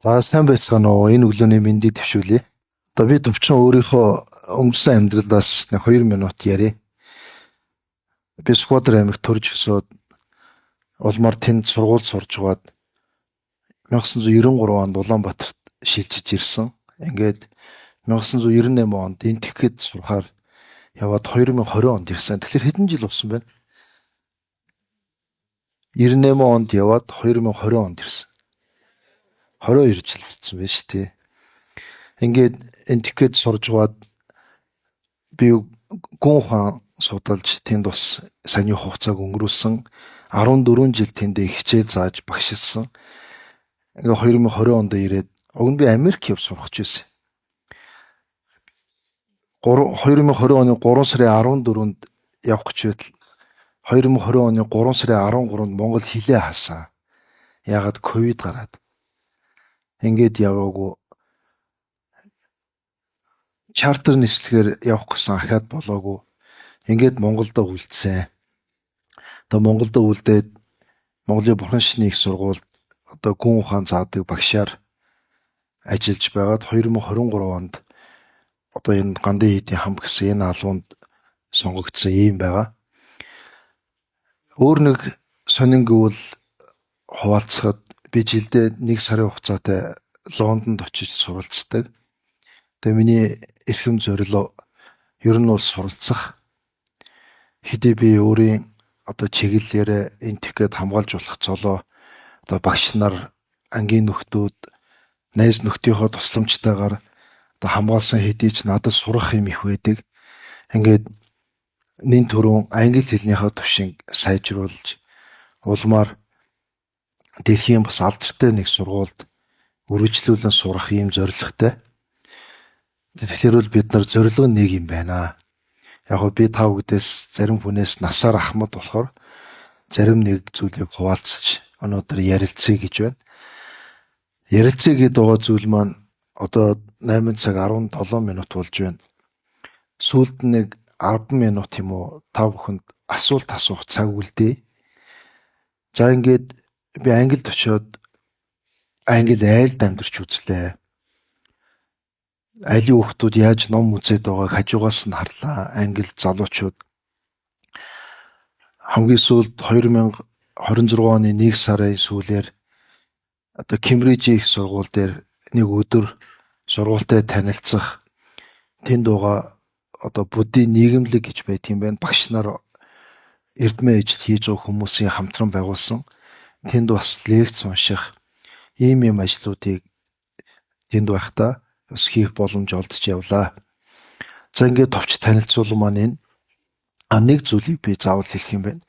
Сайн байцгаана уу? Энэ өглөөний мэндийг төвшүүлье. Одоо би төвчөн өөрийнхөө өнгөрсөн амьдралаас нэг 2 минут ярив. Би Сүхбаатар аймагт төрж өсөөд улмаар тэнд сургууль сурж байгаад 1993 онд Улаанбаатарт шилжиж ирсэн. Ингээд 1998 онд энтхэхэд сурахаар яваад 2020 онд ирсэн. Тэгэхээр хэдэн жил болсон бэ? 98 онд яваад 2020 онд ирсэн. 22 жил болсон байж тээ. Ингээд энтхэхэд сурж байгаад би гүн ухаан судалж тэнд бас саяны хугацааг өнгөрүүлсэн. 14 жил тэндээ хичээл зааж багшилсан. Ингээ 2020 онд ирээд уг нь би Америк яв сурах гэж байсан. 2020 оны 3 сарын 14-нд явах гэж байтал 2020 оны 3 сарын 13-нд Монгол хилээ хаасан. Яагаад ковид гараад. Ингээд яваагүй чартер нислэгээр явах гэсэн ахаад болоогүй. Ингээд Монголдо үлдсэн. Одоо Монголдо үлдээд Монголын Бурхан Шишний их сургуульд одоо гүн ухаан заадаг багшаар ажиллаж байгаад 2023 онд одоо энэ Гандын хийдийн хам гэсэн энэ албанд сонгогдсон юм байгаа. Өөр нэг сонин гэвэл хуваалцахад би жилдээ 1 сарын хугацаатай Лондонд очиж суралцдаг. Тэгээ миний эрхэм зорилго ер нь бол суралцах. Хэдий би өөрийн одоо чиглэлээр энтхэхэд хамгаалж болох цолоо одоо багш нар, ангийн нөхдүүд, найз нөхдийнхөө тусламжтайгаар одоо хамгаалсан хэдий ч надад сурах юм их байдаг. Ингээд нэн төрөн англи хэлнийхээ төвшинг сайжруулж улмаар дэлхийн бас алдартай нэг сургуульд үргэлжлүүлэн сурах юм зорилготой. Тэгэхээр бол бид нар зорилго нэг юм байна. Яг би та бүдээс зарим хүнээс насаар ахмад болохоор зарим нэг зүйлийг хуваалцаж өнөөдөр ярилцъя гэж байна. Ярилцъя гэдэг байгаа зүйл маань одоо 8 цаг 17 минут болж байна. Сүүлд нэг 10 минут юм уу та бүхэнд асуулт асуух цаг үлдээ. За ингээд би Англид очиод англи айлд амьдарч үзлээ. Айлын хүүхдүүд яаж ном үзээд байгааг хажуугаас нь харлаа. Англи залуучууд хамгийн сүүлд 2026 оны 1 сарын сүүлээр одоо Кембрижийн их сургууль дээр нэг өдөр сургуультай танилцах тэнд байгаа одоо буддийн нийгэмлэг гэж байт юм байна. Багш нар эрдмийн ажил хийж байгаа хүмүүсийн хамтран байгуулсан. Тэнд бас лекц унших ийм ажлуудыг тэнд байхдаа бас хийх боломж олдож явлаа. За ингээд товч танилцуулга маань энэ нэг зүйлийг би заавал хэлэх юм байна.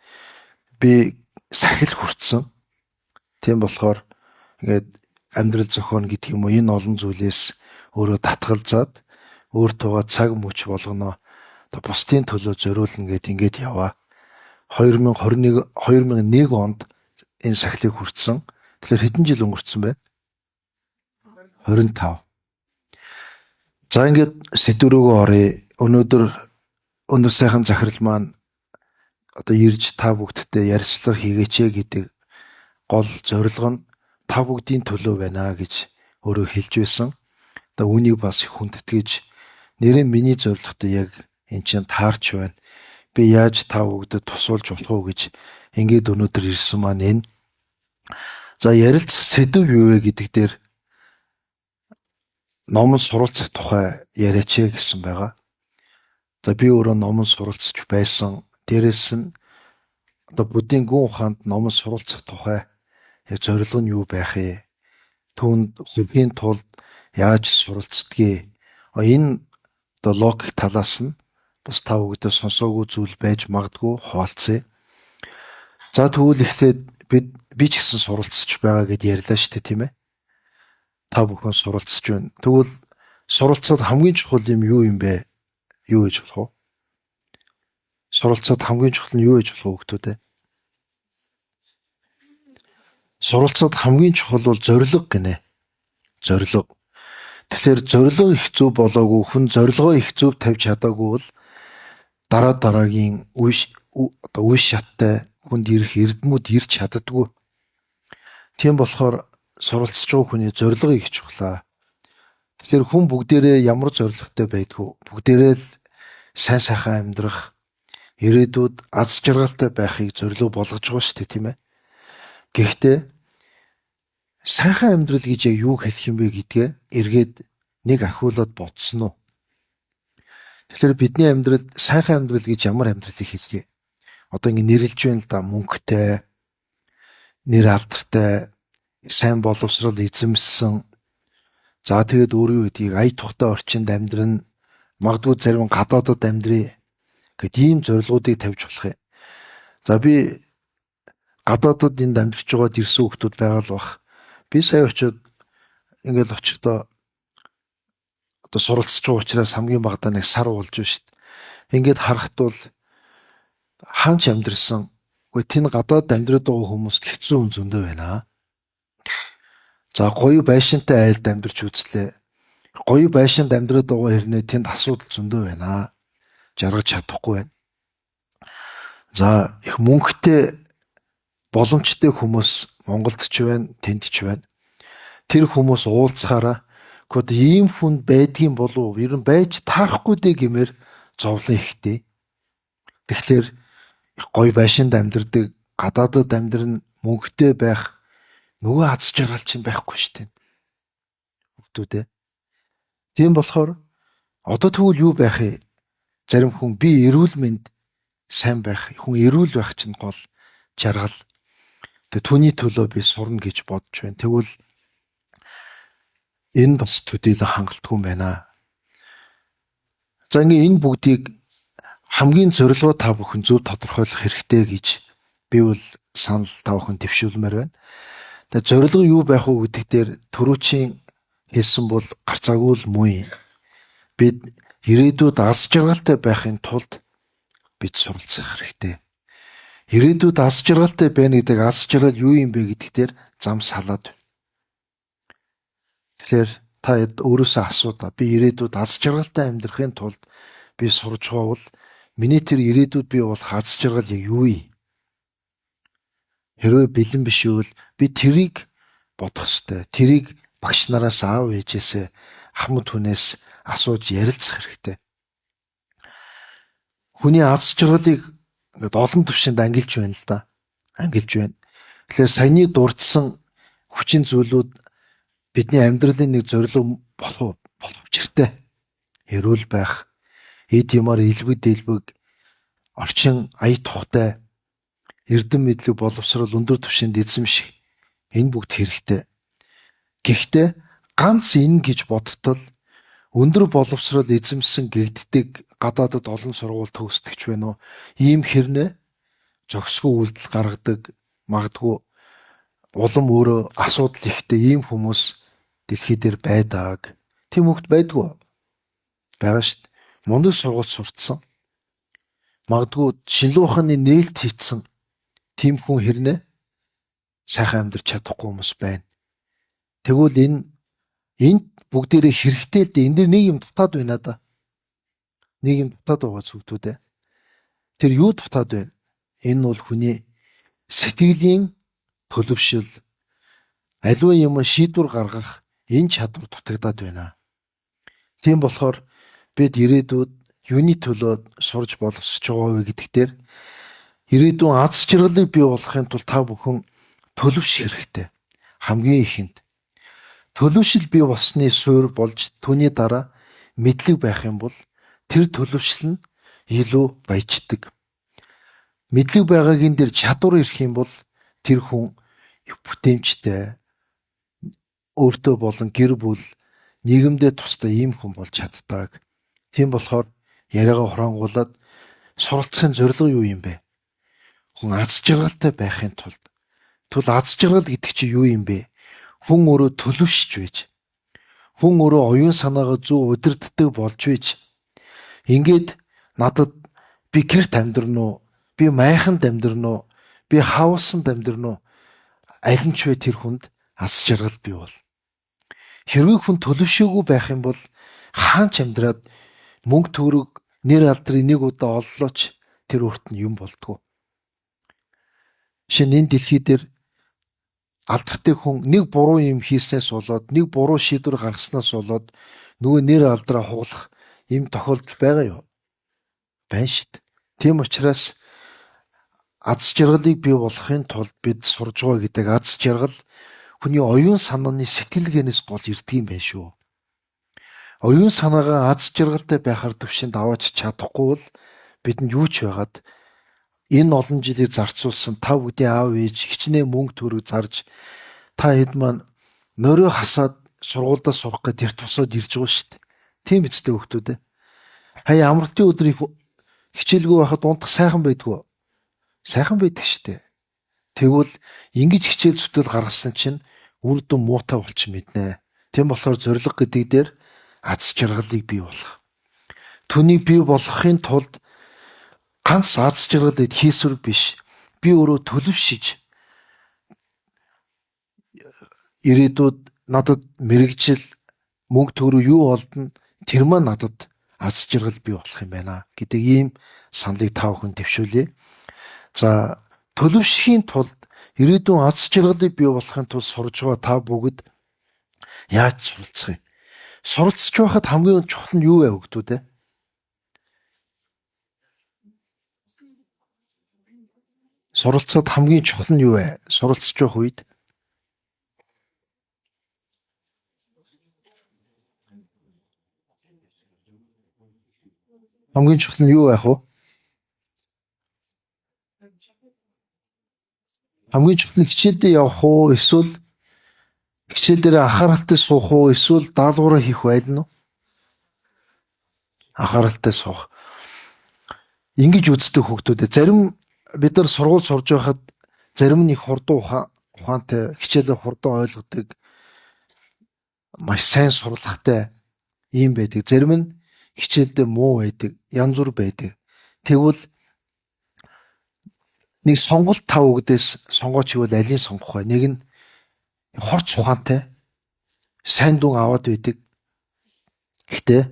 Би сахил хүртсэн. Тийм болохоор ингээд амьдрал зохион гэдэг юм уу энэ олон зүйлээс өөрөө татгалзаад өөртөө цаг мөч болгоно. Одоо бусдын төлөө зориулна гэд ингээд яваа. 2001 онд энэ сахилыг хүртсэн. Тэгэхээр хэдэн жил өнгөрцөн бэ? 25. За ингээд сэдв рүүгээ оръё. Өнөөдөр сайхан захирал маань одоо ирж та бүгдтэй ярилцлага хийгээч гэдэг гол зорилго нь та бүгдийн төлөө байна гэж өөрөө хэлж байсан. Одоо үүнийг бас их хүндэтгэж нэрээ миний зорилготой яг эн чинь таарч байна. Би яаж та бүгдэд тусуулж болох уу гэж ингээд өнөөдөр ирсэн маань энэ. За ярилцах сэдв юу вэ гэдэг дээр номон суралцах тухай яриач гэсэн байгаа. За би өөрөө номон суралцж байсан. Дээрээс нь одоо буддийн гүн ухаанд номон суралцах тухай яг зорилго нь юу байх вэ? Түүнд хүлхийн тулд яаж суралцдгийг энэ одоо логик талаас нь бас та бүгдээ сонсоогүй зүйл байж магадгүй хуваалцъя. За тэгвэл эхлээд би ч гэсэн суралцж байгаа гэдээ ярьлаа шүү дээ, тийм ээ. Та бүхэн суралцж байна. Тэгвэл суралцаад хамгийн чухал юм юу юм бэ? Юу гэж болох вэ? Суралцаад хамгийн чухал нь юу гэж болох вэ хөөтөө? Суралцаад хамгийн чухал бол зорилго гинэ. Зорилго. Тэгэхээр зорилго их зөв болоогүй хүн зорилгоо их зөв тавьж чадаагүй бол дараагийн үе шаттай хүнд ирэх эрдэмүүд ирч чаддаггүй. Тийм болохоор суралцж байгаа хүний зорилгыг их чухлаа. Тэгэхээр хүн бүгдээрээ ямар зорилготой байдгүй. Бүгдээрээ л сайн сайхан амьдрах, ирээдүйд аз жаргалтай байхыг зорилго болгож байгаа шүү дээ, тийм ээ. Гэхдээ сайхан амьдрал гэж яг юу хэлэх юм бэ гэдгээ эргээд нэг ахиулаад бодсон уу? Тэгэхээр бидний амьдрал, сайхан амьдрал гэж ямар амьдралыг хэлье? Одоо ингэ нэрлж байна л да, мөнгөтэй, нэр алдартай, сайн боловсрол эзэмссэн. За тэгээд өөрийн үеийг ая тухтай орчинд амьдран, магадгүй зарим гадаадад амьдрий гэд ийм зорилгоодыг тавьж болох юм. За би гадаадад энд амьдарч байгаад ирсэн хүмүүс байгаа л бах. Би сая очиод ингээл очихдоо одоо суралцж байгаа учраас хамгийн багадаа нэг сар болж байна шүү дээ. Ингээд харахад бол хаанч амьдрсан. Гэхдээ тэн гадаад амьдраад байгаа хүмүүс хэцүү хүн зөндөө байна. За гоё байшинтай айлд амьдарч үзлээ. Гоё байшинд амьдраад байгаа хэрнээ тэнд асуудал зөндөө байна. Жаргаж чадахгүй байна. За их мөнгөтэй боломжтой хүмүүс Монголд ч байна, тэнд ч байна. Тэр хүмүүс уулзахаараа гэхдээ ийм хүнд байдгийн болов ер нь байж таарахгүй дээ гэмээр зовлон ихтэй. Тэгэхээр гоё байшинд амьдардаг, гадаадад амьдран мөнгөтэй байх нөгөө аз жаргал чинь байхгүй шүү дээ. Хүүхдүүдээ. Тийм болохоор одоо тэгвэл юу байх вэ? Зарим хүн би эрүүл мэнд сайн байх, хүн эрүүл байх чинь гол жаргал. Тэгээ түүний төлөө би сурна гэж бодож байна. Тэгвэл энэ бас төдийлөн хангалтгүй юм байна. За ингээ энэ бүгдийг хамгийн зорилгоо та бүхэн зөв тодорхойлох хэрэгтэй гэж би бол санал та бүхэн дэвшүүлмээр байна. Тэгээ зорилго юу байх вэ гэдэг дээр түрүүчийн хэлсэн бол гарцаагүй л муу юм. Бид ирээдүйд аз жаргалтай байхын тулд бид суралцах хэрэгтэй. Ирээдүйд аз жаргалтай байна гэдэг аз жаргал юу юм бэ гэдэг дээр зам салаад. Тэгэхээр та өөрөөсөө асуудаа. Би ирээдүйд аз жаргалтай амьдрахын тулд би сурж байгаа бол миний тэр ирээдүйд би болох аз жаргал яг юу юм? Хэрвээ бэлэн биш бол би тэрийг бодох ёстой. Тэрийг багш нараас аав ээжээсээ ахмад хүнээс асууж ярилцах хэрэгтэй. Хүний аз жаргалыг ингээд олон түвшинд ангилж байна л да. Ангилж байна. Тэгэхээр саяны дурдсан хүчин зүйлүүд бидний амьдралын нэг зорилго болох учиртай. Эрүүл байх, эд юмар илбэг дэлбэг, орчин ая тухтай, эрдэм мэдлэг боловсрол өндөр түвшинд эзэмших энэ бүгд хэрэгтэй. Гэхдээ ганц энэ гэж бодтол өндөр боловсрол эзэмсэн гэгддэг гадаадад олон сургууль төгсдөгч байна уу? Ийм хэрнээ зохисгүй үйлдэл гаргадаг, магадгүй улам өөрөө асуудал ихтэй ийм хүмүүс дэлхий дээр байдаг. Тийм хүмүүс байдгүй. Байгаа шүү дээ. Мундаг сургууль сурцсан. Магадгүй шинэлүү ухааны нээлт хийцэн тийм хүн хэрнээ сайхан амьдарч чадахгүй хүмүүс байна. Тэгвэл энд бүгдээрээ хэрэгтэй л дээ. Энд нэг юм дутаад байна да. Нэг юм дутаад байгаа зүгтүүдээ. Тэр юу дутаад байна? Энэ бол хүний сэтгэлийн төлөвшил, аливаа юм шийдвэр гаргах энэ чадвар дутагдаад байна. Тийм болохоор бид ирээдүйд юуны төлөө сурж боловсрож байгаа вэ гэдэгтэр ирээдүйн аз жаргалыг бий болгохын тулд та бүхэн төлөвшөх хэрэгтэй. Хамгийн ихэнд төлөвшил бий болсны суурь болж түүний дараа мэдлэг байх юм бол тэр төлөвшил нь илүү баяждаг. Мэдлэг байгаагийн дээр чадвар ирэх юм бол тэр хүн бүтээмжтэй, өөртөө болон гэр бүл, нийгэмдээ тустай ийм хүн болж чаддаг. Тийм болохоор яриагаа хурангуулад суралцахын зорилго юу юм бэ? Хүн аз жаргалтай байхын тулд аз жаргал гэдэг чинь юу юм бэ? Хүн өөрөө төлөвшөж байж, хүн өөрөө оюун санаагаа зөв удирддаг болж байж, ингээд надад би гэрт амьдрна уу? Би майханд амьдрна уу? Би хавсанд амьдрна уу? Аль нь ч вэ тэр хүнд аз жаргал бий бол. Хэрвээ хүн төлөвшөөгүй байх юм бол хаанч амьдраад мөнгө төгрөг нэр алдрыг нэг удаа оллооч тэр өөрт нь юм болдгоо. Шинэ энэ дэлхий дээр алдартай хүн нэг буруу юм хийснээс болоод нэг буруу шийдвэр гаргаснаас болоод нөгөө нэр алдраа хуглах юм тохиолдол байгаа юу? Байна шүү дээ. Тийм учраас аз жаргалыг бий болгохын тулд бид сурж байгаа гэдэг аз жаргал хүний оюун санааны сэтгэлгээнээс гол ирдэг юм байна шүү. Оюун санаагаа аз жаргалтай байхаар төвшөнд аваач чадахгүй бол бидэнд юу ч байгаад энэ олон жилийг зарцуулсан та бүдгийн аав ээж хичнээн мөнгө төгрөг зарж та хэд маань нөрөө хасаад сургуульдаа сурах гэж тэр тусаад ирж байгаа шүү дээ. Тийм эцтэй хөвгтүүд ээ. Хаяа амралтын өдрийг хичээлгүй байхад унтах сайхан байдгүй. Сайхан байдаг шүү дээ. Тэгвэл ингэж хичээл зүтгэл гаргасан чинь үр дүн муутай болчих мэднэ. Тийм болохоор зориг гэдэг дээр аз жаргалыг бий болгох. Түүнийг бий болгохын тулд ганц аз жаргал хийсвэр биш. Би өөрөө төлөвшиж ирээдүйд надад мэрэгжил мөнгө төгрөг юу олдно тэр маань надад аз жаргал бий болох юм байна гэдэг ийм саналыг та бүхэн дэвшүүлье. За төлөвшөхийн тулд ирээдүйн аз жаргалыг бий болохын тулд сурж байгаа та бүгд яаж суралцах юм? Суралцж байхад хамгийн чухал нь юу вэ хөгтүүд ээ? Суралцахад хамгийн чухал нь юу вэ? Суралцж байх үед хамгийн чухал нь юу байх вэ? Хамгийн чухал нь хичээлдээ явах уу? Эсвэл хичээл дээр анхааралтай суух уу? Эсвэл даалгавраа хийх байлна уу? Анхааралтай суух. Ингэж үздэг хүүхдүүд. Зарим бид нар сургууль сурж байхад зарим нь их хурдан ухаантай хичээлээ хурдан ойлгодог маш сайн сурлагатай юм байдаг. Зарим нь хичээлдээ муу байдаг, янз бүр байдаг. Тэгвэл нэг сонголт тав үгдээс сонгооч гэвэл алийг сонгох вэ? Нэг нь хорц ухаантай сайн дүн аваад байдаг. Гэхдээ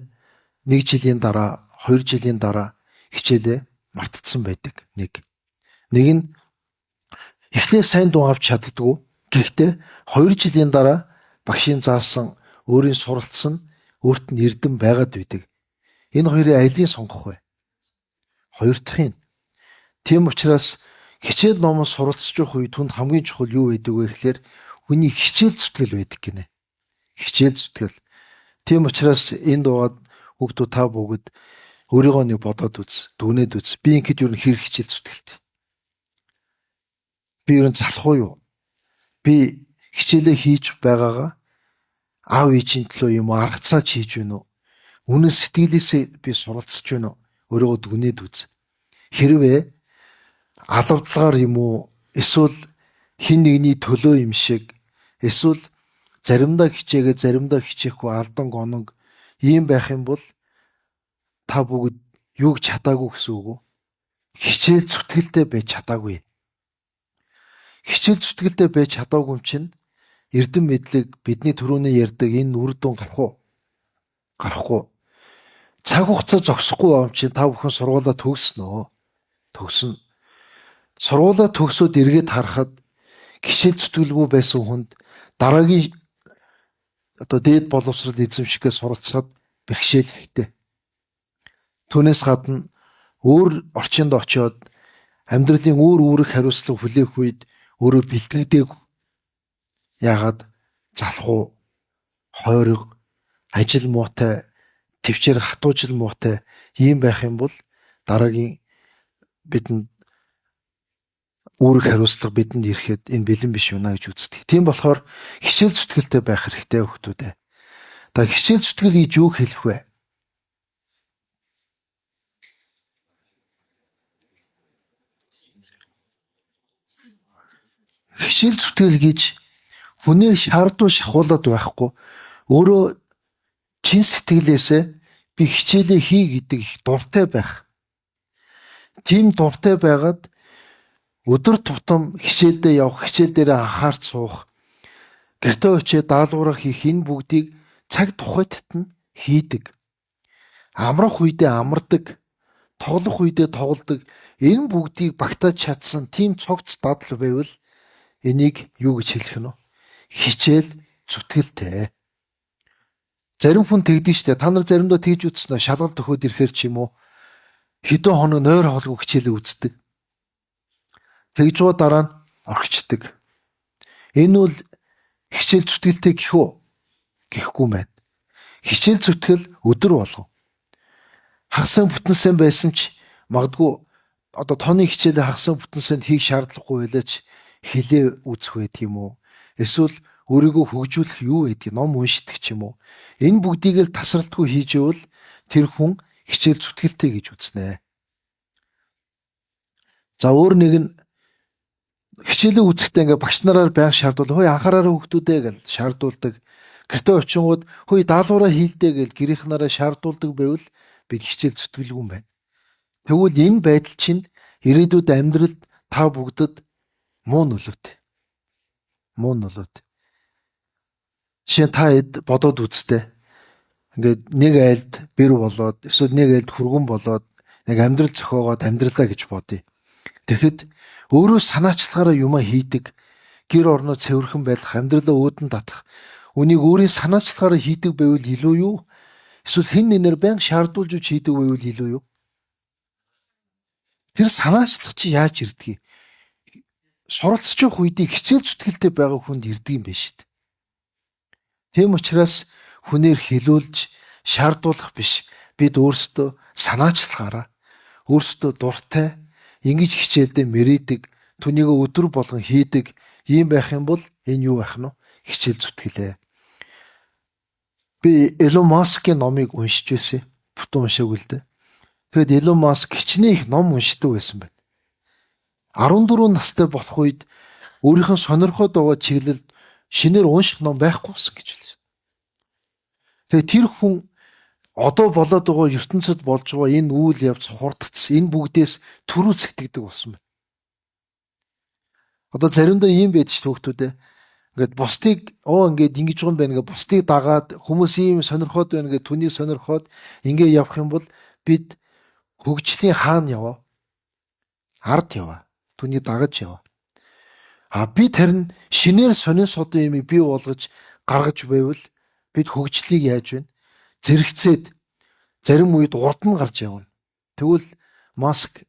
1 жилийн дараа, 2 жилийн дараа хичээлээ мартцсан байдаг. Нэг нь эхлээ сайн дүн авч чаддгүй. Гэхдээ 2 жилийн дараа багшийн заасан өөрийн суралцсан өөрт нь эрдэм байгаад байдаг. Энэ хоёрын алийг сонгох вэ? Хоёр дахь нь. Тийм учраас хичээл номон суралцж явах үед түнд хамгийн чухал юу байдаг вэ гэхээр хүний хичээл зүтгэл байдаг гинэ. Хичээл зүтгэл. Тийм учраас энэ дугаад хүүхдүүд та бүгд өөрийгөө нэг бодоод үз, дүнээд үз. Би ингэхэд юу хэр хичээл зүтгэлтэй. Би юу залах уу юу? Би хичээлээ хийж байгаагаа аав ээжийн төлөө юм аргацаач хийж байна уу? Үнэн сэтгэлээсээ би суралцж байна уу? Өөрийгөө дүнээд үз. Хэрвээ алавдлагаар юм уу? Эсвэл хин нэгний төлөө юм шиг, эсвэл заримдаа хичээгээ заримдаа хичээхгүй алдан гоног ийм байх юм бол та бүгд юуг чадаагүй гэсэн үг үү? Хичээл зүтгэлтэй байж чадаагүй. Хичээл зүтгэлтэй байж чадаагүй юм чинь эрдэм мэдлэг бидний түрүүний ярьдаг энэ үр дүн гарах уу? Гарахгүй. Цаг хугацаа зогсохгүй юм чинь та бүхэн сургуулаа төгснөө. Төгсөн. Сургуулаа төгсөөд эргээд харахад хичээл зүтгэлгүй байсан хүнд дараагийн дээд боловсрол эзэмшихгээ суралцахад бэрхшээлтэй. Түүнээс гадна өөр орчинд очиод амьдралын үүрэг хариуцлага хүлээх үед өөрөө бэлтгэдэг. Яагаад залах уу? Хойрог, ажил муутай, төвчээр хатуужил муутай ийм байх юм бол дараагийн бидэнд үүрэг хариуцлага бидэнд ирэхэд энэ бэлэн биш юуна гэж үздэг. Тийм болохоор хичээл зүтгэлтэй байх хэрэгтэй хүүхдүүдээ. Та хичээл зүтгэл гэж юу хэлэх вэ? Хичээл зүтгэл гэж хүнийг шаардуу шахуулаад байхгүй өөрөө чин сэтгэлээсээ би хичээлээ хий гэдэг их дуртай байх. Тийм дуртай байгаад өдөр тутам хичээлдээ явах, хичээл дээр анхаарч суух, гэртээ очиод даалгавраа хийх энэ бүгдийг цаг тухайд нь хийдэг. Амрах үедээ амардаг, тоглох үедээ тоглодог. Энэ бүгдийг багтааж чадсан тийм цогц дадал байвал энийг юу гэж хэлэх нь вэ? Хичээл зүтгэлтэй. Зарим хүн тэгдэж штэ. Та нар заримдаа тэгж үзсэн нь шалгалт өгөхөд ирэхээр ч юм уу хэдэн хоног нойр хоолгүй хичээлээ үздэг. Тэгж гоо дараа нь орхичдаг. Энэ бол хичээл зүтгэлтэй гэх үү? Гэхгүй мэн. Хичээл зүтгэл өдөр болгон. Хагас бүтэнсэн байсан ч магадгүй одоо тооны хичээлээ хагас бүтэнсэнд хийх шаардлагагүй байлаач хилээ үзэх байт юм уу? Эсвэл өөрийгөө хөгжүүлэх юу байдгийг ном уншдаг ч юм уу? Энэ бүгдийг л тасралтгүй хийж ивэл тэр хүн хичээл зүтгэлтэй гэж үзнэ. За өөр нэг нь хичээлээ үзэхдээ ингээ багш нараар байнга шаардвал хөөе анхаараарай хүүхдүүдээ гэж шаардуулдаг. Гэртээ очингууд хөөе даалгавраа хийлдэ гэж гэрийнхнаараа шаардуулдаг байвал бид хичээл зүтгэлгүй юм байна. Тэгвэл энэ байдал чинь ирээдүйд амьдралд та бүгдд муу нөлөөтэй. Муу нөлөөтэй. Жишээ та бодоод үзтээ. Ингээд нэг айлд бэр болоод эсвэл нэг айлд хүргэн болоод нэг амьдрал зохиогоод амьдралаа гэж бодъё. Тэгэхэд өөрөө санаачлагаараа юмаа хийдэг, гэр орноо цэвэрхэн байлгах, амьдралаа өөдөн татах, үнийг өөрийн санаачлагаараа хийдэг байвал илүү юу? Эсвэл хэн нэнээр байнга шаардуулж хийдэг байвал илүү юу? Тэр санаачлах чи яаж ирдгийг? Суралцж явах үедээ хичээл зүтгэлтэй байгаа хүнд ирдэг юм байна шүү дээ. Тийм учраас хүнээр хилүүлж шаардуулах биш. Бид өөрсдөө санаачлагаараа өөрсдөө дуртай ингэж хичээлдээ мэрийдэг, түүнийг өдөр болгон хийдэг ийм байх юм бол энэ юу байх нь вэ? Хичээл зүтгэлээ. Би Elon Musk-ийн номыг уншиж байсан. Бүтэн уншаагүй л дээ. Тэгэд Elon Musk хичнээн их ном уншдаг байсан байна. 14 настай болох үед өөрийнх нь сонирхоод байгаа чиглэлд шинээр унших ном байхгүй болсон гэж хэлсэн. Тэгээ тэр хүн одоо болоод байгаа ертөнцид болж байгаа энэ үйл явц хурдц энэ бүгдээс түрүү цэгтгдэг болсон байна. Одоо заримдаа ийм байдаг шүү хүүхдүүдээ. Ингээд бусдыг ингээд ингэж байгаа юм байна гэж бусдыг дагаад хүмүүс ийм сонирхоод байна гэж түүнийг сонирхоод ингээд явах юм бол бид хөгжлийн хаана яваа? Ард яваа. Түүнийг дагаж яваа. Бид харин шинээр сонин содон юмыг бий болгож гаргаж байвал бид хөгжлийг яаж вэ? Зэрэгцээд зарим үед урд нь гарч явна. Тэгвэл Маск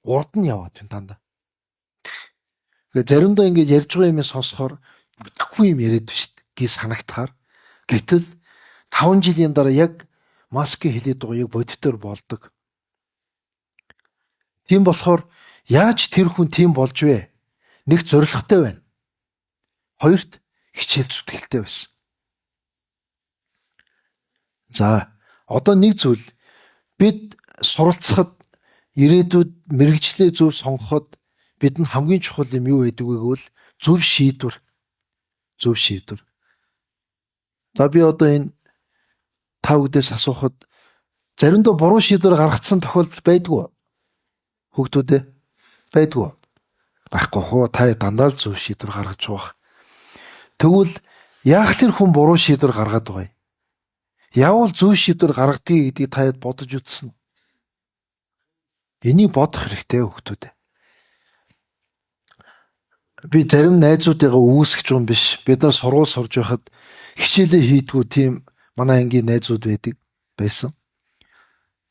урд нь яваад байна дандаа. Тэгээ заримдаа ингэж ярьж байгаа юм сонсохоор бүтэхгүй юм яриад биш гэж санагдахаар гэтэл 5 жилийн дараа яг Маскийн хэлээд байгаа яг бодитоор болдог. Тийм болохоор яаж тэр хүн тийм болж вэ? Нэг зоригтой байна. Хоёрт хичээл зүтгэлтэй байсан. За, одоо нэг зүйл бид суралцахад ирээдүйд мэрэгчлээ зөв сонгоход бидэнд хамгийн чухал юм юу байдаг вэ гэвэл зөв шийдвэр. Зөв шийдвэр. За би одоо энэ та бүдээс асуухад заримдаа буруу шийдвэр гаргацсан тохиолдол байдгүй. Хүүхдүүдээ байдгүй. Байхгүй хоо та дандаа л зөв шийдвэр гаргаж байгаа. Тэгвэл яг тэр хүн буруу шийдвэр гаргаад байгаа юм. Яавал зөв шийдвэр гаргадгийг гэдгийг та бодож үзсэн. Энийг бодох хэрэгтэй хүүхдүүдээ. Би зарим найзуудыгаа үүсгэж юм биш. Бид нар сургууль сурж байхад хичээлээ хийдгүү тийм манай ангийн найзууд байсан.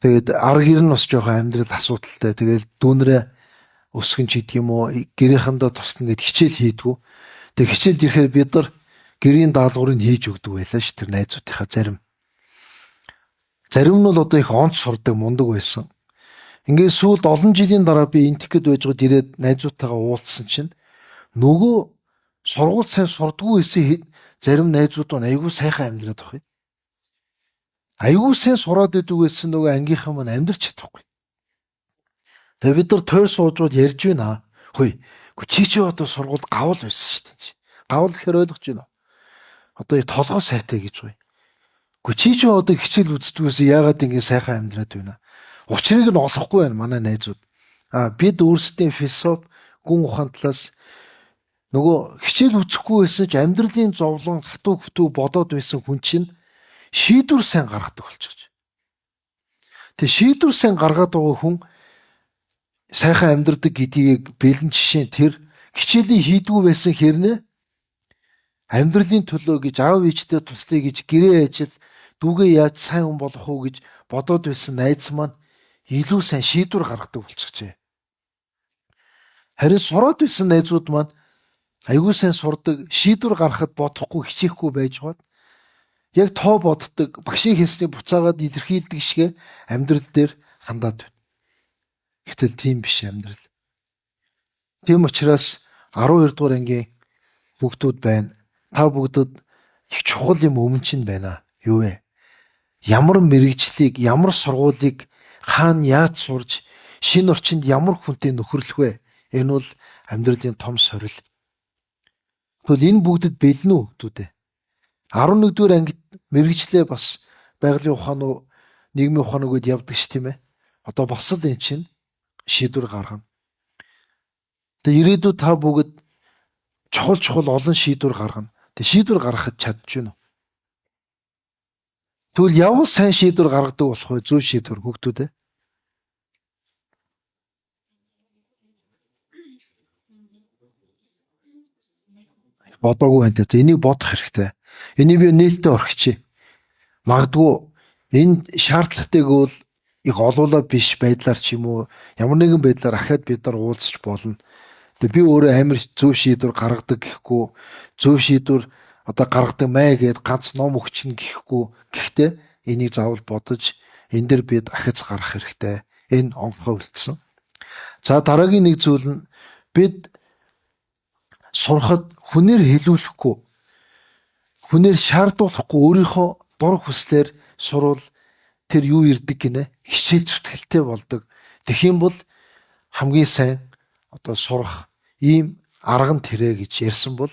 Тэгээд арга гэр нь бас жоохон амьдрал асуудалтай. Тэгээд дүүнрээ өсгөн ч гэдэг юм уу гэрийнхэндээ тусна гэд хичээл хийдгүү. Тэгээд хичээлд ирэхээр бид нар гэрийн даалгаврыг хийж өгдөг байлаа ш тэр найзуудынхаа зарим. Зарим нь бол одоо их онц сурдаг мундаг байсан. Ингээд сүүлд олон жилийн дараа би энтэх гээд байж гоод ирээд найзуудтайгаа уулзсан чинь нөгөө сургууль сайн сурдггүй хэсэг зарим найзууд нь айгүй сайхан амьдраад байгаа юм. Айгүй сайн сураад идэг байсан нөгөө ангийнхан маань амьдрч чадахгүй. Тэгээ бид нар тойр суужууд ярьж байна. Хөөе. Чи одоо сургуульд гавл байсан шүү дээ. Гавл гэхээр ойлгож байна. Одоо толгой сайтай гэж гоё. Чи одоо хичээл үздэггүйс яагаад ингэ сайхан амьдраад байна? Учрыг нь олохгүй байна манай найзууд. Бид өөрсдийн философи гүн ухаан талаас нөгөө хичээл үзэхгүй байсан ч амьдралын зовлон хатуу хөтөө бодоод байсан хүн чинь шийдвэр сайн гаргадаг болчихж. Тэгээ шийдвэр сайн гаргаад байгаа хүн сайхан амьдрдаг гэдгийг бэлэн жишээ тэр хичээлийг хийдгүү байсан хэрнээ амьдралын төлөө гэж аав ээжтэй туслая гэж гэрээ ажил дүүгээ яаж сайн хүн болох уу гэж бодоод байсан найз маань илүү сайн шийдвэр гаргадаг болчихжээ. Харин сураад байсан найзууд маань аягүй сайн сурдаг, шийдвэр гаргахад бодохгүй, хичээхгүй байж гоод яг тоо боддог, багшийн хэлснийг буцаагаад илэрхийлдэг шигэ амьдрал дээр хандаад байна. Гэтэл тийм биш амьдрал. Тийм учраас 12 дугаар ангийн бүгдүүд байна. Та бүгдд их чухал юм өмнө чинь байна. Юу вэ? Ямар мэрэгжлийг, ямар сургуулийг хаана яаж сурж, шинэ орчинд ямар хүнтэй нөхөрлөх вэ? Энэ бол амьдралын том сорил. Тэгвэл энэ бүгдэд бэлэн үү гэдээ. 11-р ангид мэрэгчлээ бас байгалийн ухаан уу, нийгмийн ухаан уу гэд явдаг ш тийм ээ. Одоо бас л эн чинь шийдвэр гаргана. Тэгээ ирээдүйд та бүгд чухал олон шийдвэр гаргана. Тэгээ шийдвэр гаргахад чадж гэнэ үү? Тэгвэл явал сайн шийдвэр гаргадаг болох вэ? Зөв шийдвэр хөгтүүд ээ. Бодоогүй байна те. Энийг бодох хэрэгтэй. Энийг би нээлттэй орхичих. Магадгүй энэ шаардлагатайг бол их олуулаа биш байдлаар ч юм уу ямар нэгэн байдлаар ахаад бид нар уулзч болно. Тэгээ би өөрөө амар зөв шийдвэр гаргадаг гэхгүй, зөв шийдвэр одоо гаргадаг мэй гэд ганц ном өгчин гэхгүй. Гэхдээ энийг заавал бодож энэ дэр бид ахиц гарах хэрэгтэй. Энэ онцгой үлдсэн. За дараагийн нэг зүйл нь бид сурахад хүнээр хэлүүлэхгүй, хүнээр шаардуулахгүй өөрийнхөө дур хүслээр сурвал тэр юу ирдэг гинэ? Хичээл зүтгэлтэй болдог. Тэгэх юм бол хамгийн сайн одоо сурах ийм арга нь тэрэ гэж ярьсан бол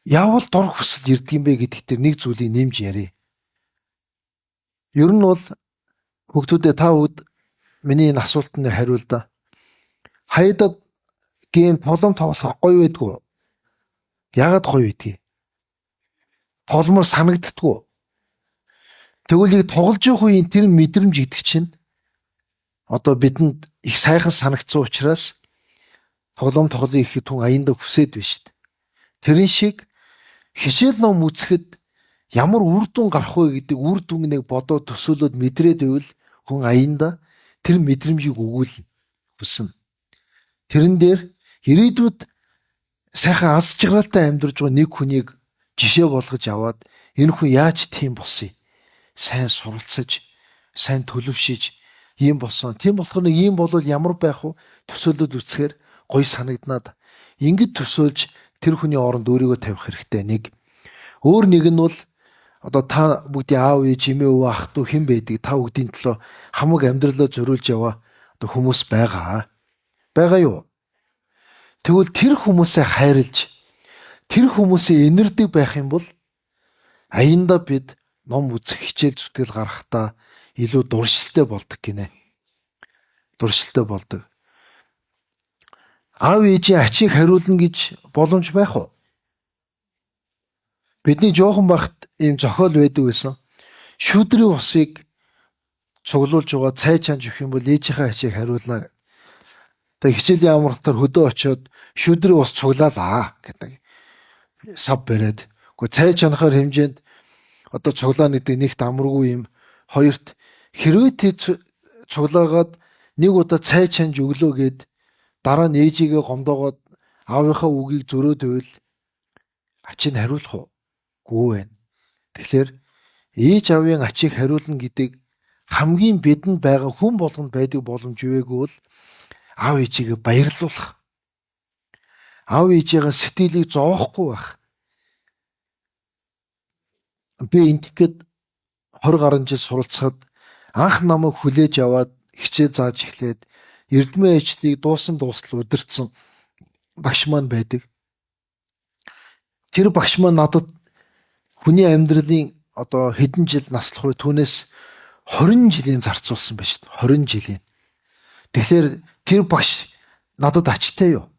яавал дур хүсэл ирдэг юм бэ гэдэгт нэг зүйлийг нэмж ярив. Ер нь бол хүүхдүүдээ та бүгд миний энэ асуултанд хариул да. Хайдад гейм тоглоом тоглох гоё байдгүй. Яагаад гоё байдгийг? Тогломоор санагддаггүй. Тэгвэл яг тоглож явах үеийн тэр мэдрэмж гэдэг чинь одоо бидэнд их сайхан санагдсан учраас тоглоом тоглоё гэхэд түн аяндаа хүсээд байна шүү дээ. Тэрэн шиг хичээл ном үзэхэд ямар үр дүн гарах вэ гэдэг үр дүнг бодоод төсөөлөд мэдрээд байвал хүн аяндаа тэр мэдрэмжийг өгүүлнэ. Хүснэ. Тэрэн дээр ирээдүйд сайхан аз жаргалтай амьдарч байгаа нэг хүнийг жишээ болгож аваад энэ хүн яаж тийм болсон юм? Сайн суралцаж, сайн төлөвшиж ийм болсон. Тийм болохоор нэг ийм болвол ямар байх вэ? Төсөөлөд үцхээр гоё санагднаад. Ингэж төсөөлж тэр хүний оронд өөрийгөө тавих хэрэгтэй. Нэг. Өөр нэг нь бол одоо та бүгдийн аав ээж, эмээ өвөө ах トゥ хэн байдаг? Та бүгдийн төлөө хамаг амьдралаа зориулж яваа одоо хүмүүс байгаа. Байгаа юу? Тэгвэл тэр хүмүүсээ хайрлж, тэр хүмүүсээ инэрдэг байх юм бол аяндаа бид ном үзэх, хичээл зүтгэл гаргахтаа илүү дуршилтай болдог гинэ. Дуршилтай болдог. Аав ээжийн ачийг хариулна гэж боломж байх уу? Бидний жоохон багт ийм зохиол байдаг байсан. Шүүдрийн усыг цуглуулж байгаа цай чанж өгөх юм бол ээжийнхээ ачийг хариулна. Тэг хичээлийн амралтаар хөдөө очиод шүүдрийн ус цуглаалаа гэдэг сав бариад. Гэхдээ цай чанахаар хэмжээнд одоо цуглаана гэдэг нэг дамргүй юм. Хоёрт хэрвээ тий цуглаагаад нэг удаа цай чанж өглөө гээд дараа нь ээжигээ гомдоогоод аавынхаа үгийг зөрөөд байвал ачийг хариулах уу? Гүй байна. Тэгэхээр ээж аавын ачийг хариулна гэдэг хамгийн бидэнд байгаа хүн болгонд байдаг боломж юуэгүй бол аав ээжигээ баярлуулах. Аав ээжигээ сэтгэлийг зоохгүй байх. Би энтгэхэд 20 гаруй жил суралцахад анх намайг хүлээж аваад хичээл зааж эхлээд эрдмийн ажлыг дуустал удирдсан багш маань байдаг. Тэр багш маань надад хүний амьдралын одоо хэдэн жил наслах вэ? Түүнээс 20 жилийн зарцуулсан байна шүү дээ. 20 жилийн. Тэгэхээр тэр багш надад ачтай юу?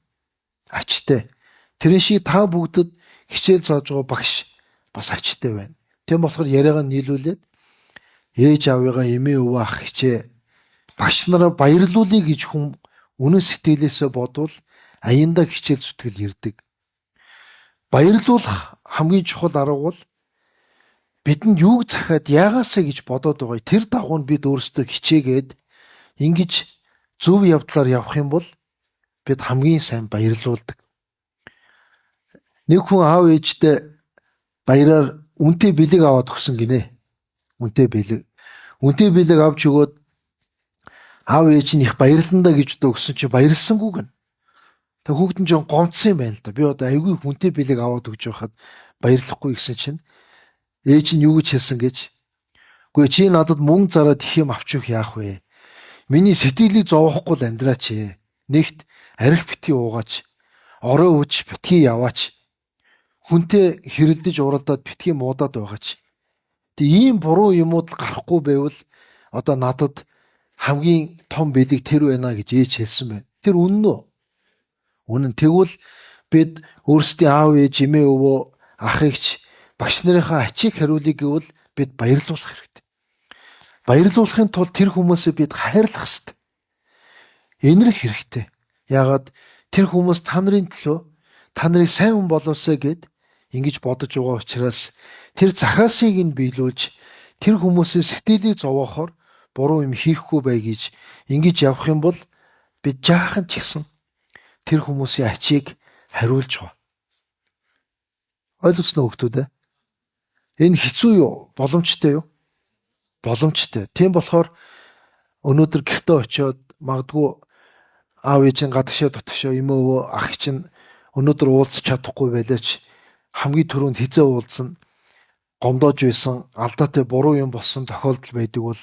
Ачтай. Тэрэн шиг та бүгдд хичээл зааж байгаа багш бас ачтай байна. Тийм болохоор яриагаа нийлүүлээд ээж аавыгаа эмээ өвөө ах хичээ багш нараа баярлуулъя гэж хүн үнэн сэтгэлээсээ бодвол аяндаа хичээл зүтгэл ирдэг. Баярлуулах хамгийн чухал арга бол бидэнд юуг захиад яагаасаа гэж бодоод байгаа. Тэр дагуу бид өөрсдөө хичээгээд ингэж зөв явдлаар явах юм бол бид хамгийн сайн баярлуулдаг. Нэг хүн аав ээжтэй баяраар үнэтэй бэлэг аваад өгсөн гинэ. Үнэтэй бэлэг авч өгөөд аав ээж нь их баярландаа гэж өгсөн чи баярлсангүй гэн. Тэг хүүхэд нь жон гомцсон юм байна л да. Би одоо айгүй хүнтэй бэлэг аваад өгч байхад баярлахгүй гэсэн чинь ээж нь юу гэж хэлсэн гэж. Үгүй чи надад мөнгө зараад их юм авч өгөх яах вэ? Миний сэтгэлийг зовоохгүй л амьдраач ээ. Нэгт арх битгий уугаач. Орой үуч битгий яваач. Хүнтэй хэрэлдэж уралдаад битгий муудаад байгаач. Тэг ийм буруу юмуд гарахгүй байвал одоо надад хамгийн том бэлэг тэр байна гэж ээж хэлсэн байна. Тэр үнэн үү? Үнэн. Тэгвэл бид өөрсдийн аав ээж, эмээ өвөө, ах эгч, багш нарынхаа ачийг хариулъя гэвэл бид баярлуулах хэрэгтэй. Баярлуулахын тулд тэр хүмүүсээ бид хайрлах хэрэгтэй. Энэрх хэрэгтэй. Яагаад тэр хүмүүс та нарын төлөө та нарыг сайн хүн болоосой гэд ингэж бодож байгаа учраас тэр захаасыг нь биелүүлж тэр хүмүүсийн сэтгэлийг зовоохоор буруу юм хийхгүй бай гэж ингэж явах юм бол бид жаахан ч гэсэн тэр хүмүүсийн ачийг хариулж байгаа. Ойлгосноо хүүхдүүд ээ? Энэ хэцүү юу? Боломжтой юу? Боломжтой. Тийм болохоор өнөөдөр гэртээ очиод магадгүй аав ээжийн гадагшаа дотгошоо эмээ өвөө ах чинь өнөөдөр уулзах чадахгүй байлаач хамгийн түрүүнд хизээ уулзсан гомдоож байсан алдаатай буруу юм болсон тохиолдол байдаг бол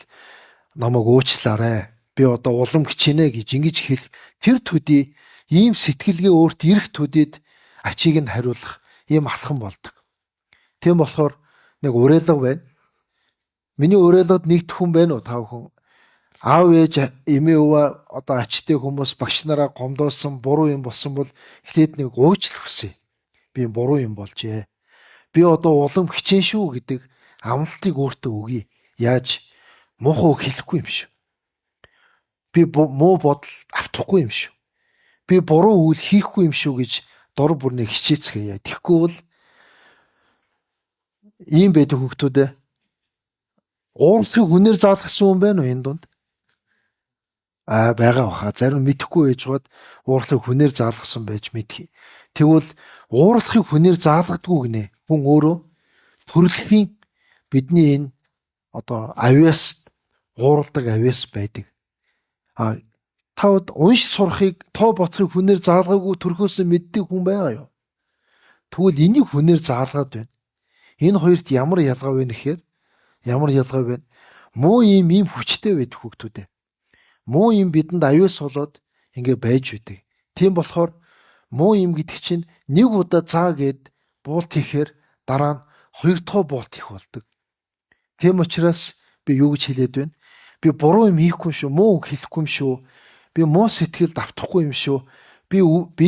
намайг уучлаарай. Би одоо улам хичээнэ гэж ингэж хэл тэр төдий ийм сэтгэлгээ өөрт ирэх төдийд ачийг нь хариулах ийм алхам болдог. Тийм болохоор нэг уриалга байна. Миний уриалгад нэгдэх хүн байна уу та бүхэн? Аав ээж эмээ өвөө одоо ачтай хүмүүс багш нараа гомдоосон буруу юм болсон бол эхлээд нэг уучлах хүсье. Би буруу юм болжээ. Би одоо улам хичээн шүү гэдэг амлалтыг өөртөө өгье. Яаж? Муухай үг хэлэхгүй юм шүү. Би муу бодол автахгүй юм шүү. Би буруу үйл хийхгүй юм шүү гэж дор бүрнээ хичээцгээе. Тэгэхгүй бол ийм байдаг хүүхдүүд уурлахыг хүнээр заалгасан хүн байна уу энэ дунд? Байгаа баха. Зарим мэдэхгүй байжгаад уурлахыг хүнээр заалгасан байж мэдхий. Тэгвэл уурлахыг хүнээр заалгадгүй гинэ. Хүн өөрөө төрөлхийн бидний энэ одоо авиас уурладаг авиас байдаг. Тав унш сурахыг тоо ботхыг хүнээр заалгаагүй төрхөөсөө мэддэг хүн байгаа юу? Тэгвэл энийг хүнээр заалгаад байна. Энэ хоёрт ямар ялгаа вэ гэхээр ямар ялгаа вэ? Муу юм хүчтэй байдаг хүүхдүүд. Муу юм бидэнд авиас болоод ингэ байж байдаг. Тийм болохоор муу юм гэдэг чинь нэг удаа заа гэд буулт хийхээр дараа нь хоёр дахь буулт хийх болдог. Тийм учраас би юу гэж хэлээд байна? Би буруу юм хийхгүй шүү, муу үг хэлэхгүй юм шүү. Би муу сэтгэл давтахгүй юм шүү. Би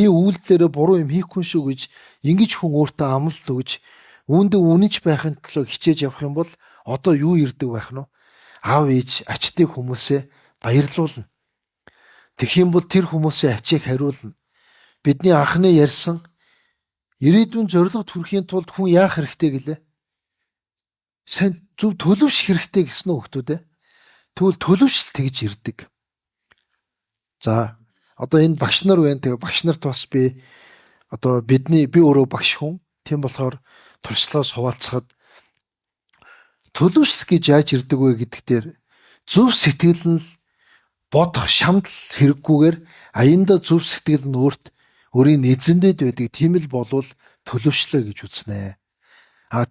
үйлдэлээрээ буруу юм хийхгүй шүү гэж ингэж хүн өөртөө амлалт өгж үүндээ үнэнч байхын төлөө хичээж явах юм бол одоо юу ирдэг байх нь вэ? Аав ээж ачтыг хүмүүсээ баярлуулна. Тэгэх юм бол тэр хүмүүсийн ачийг хариулна. Бидний анхны ярьсан ирээдүйн зорилго хүрэхийн тулд хүн яах хэрэгтэй гэлээ? Сайн зөв төлөвш хэрэгтэй гэсэн үү хүүхдүүд ээ? Тэгвэл төлөвшл тэгж ирдэг. За одоо энэ багш нар байна. Тэгээ багш нарт бас би одоо би өөрөө багш хүн. Тийм болохоор туршлагаа суулцахад төлөвшлөх гэж яаж ирдэг вэ гэдэг дээр зөв сэтгэл нь бодох шамдал хэрэггүйгээр аяндаа зөв сэтгэл нь өөрийн эзэмдээд байдаг. Тийм л болвол төлөвшлөө гэж үзнэ.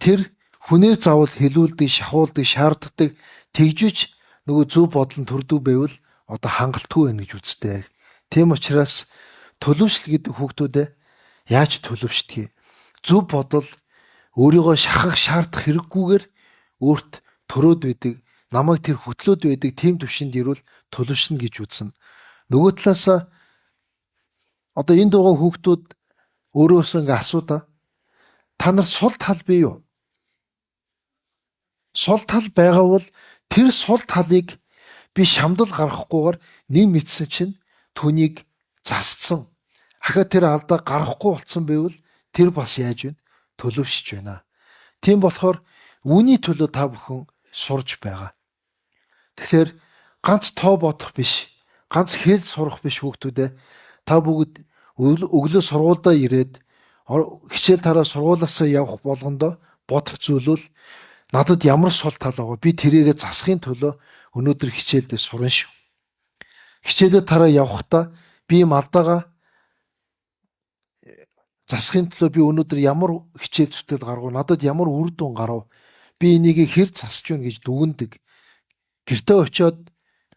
Тэр хүнээр заавал хэлүүлдэг, шахуулдаг, шаарддаг тэгжвч нөгөө зөв бодол нь төрдөг байвал одоо хангалтгүй байх гэж үздэг. Тийм учраас төлөвшил гэдэг хүүхдүүд яаж төлөвшдөг? Зөв бодол өөрийгөө шахах шаардах хэрэггүйгээр өөрт төрөөд байдаг, намайг тэр хөтлөөд байдаг тийм төвшөнд ирвэл төлөвшнө гэж үзнэ. Нөгөө талаас одоо энд байгаа хүүхдүүд өөрөөсөө ингээ асуудаа. Та нар сул тал бий юу? Сул тал байгаа бол тэр сул талыг би шамдал гаргахгүйгээр нэг мэдсэн чинь түүнийг засцсан Ахаа тэр алдаа гарахгүй болсон байвал тэр бас яаж вэ? Төлөвшөж байна. Тийм болохоор үүний төлөө та бүхэн сурж байгаа. Тэгэхээр ганц тоо бодох биш, ганц хэл сурах биш хүүхдүүдээ. Та бүгд өглөө сургуульдаа ирээд хичээл тараа сургуулиасаа явах болгондоо бодох зүйл бол надад ямар сул тал байгаа. Би тэрийгэ засахын төлөө өнөөдөр хичээлдээ сурна шүү. Хичээлээ тараа явахдаа би малдаага засахын төлөө би өнөөдөр ямар хичээл зүтгэл гаргав, надад ямар үр дүн гарав, би энийг хэр засч байна гэж дүгнэдэг. Гэртээ очиод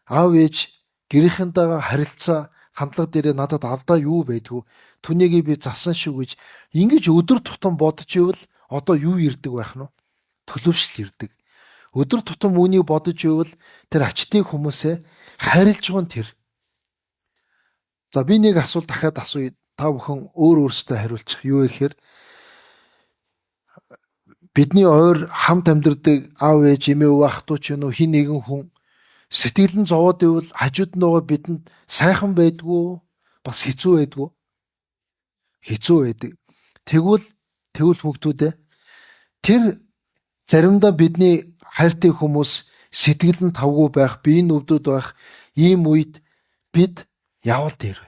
аав ээж гэрийнхэнтэйгээ харилцаа хандлага дээр надад алдаа юу байдгүй, түүнийг би засан шүү гэж ингэж өдөр тутам бодож ивэл одоо юу ирдэг байх нь? Төлөвшил ирдэг. Өдөр тутам үүнийг бодож ивэл тэр ачтыг хүмүүсээ хайрлж байгаа нь тэр. За би нэг асуулт дахиад асууя. Та бүхэн өөрсдөө хариулчих. Юу гэхээр бидний ойр хамт амьдардаг аав ээж, эмээ, өвөө, ах トゥ ч юм уу хин нэгэн хүн сэтгэл нь зовоод ивэл хажууд нь байгаа бидэнд сайхан байдгүй, бас хэцүү байдгүй. Хэцүү байдаг. Тэгвэл хүүхдүүдээ тэр заримдаа бидний хайртай хүмүүс сэтгэл нь тавгүй байх, биеийн өвдөд байх ийм үед бид явал дээр.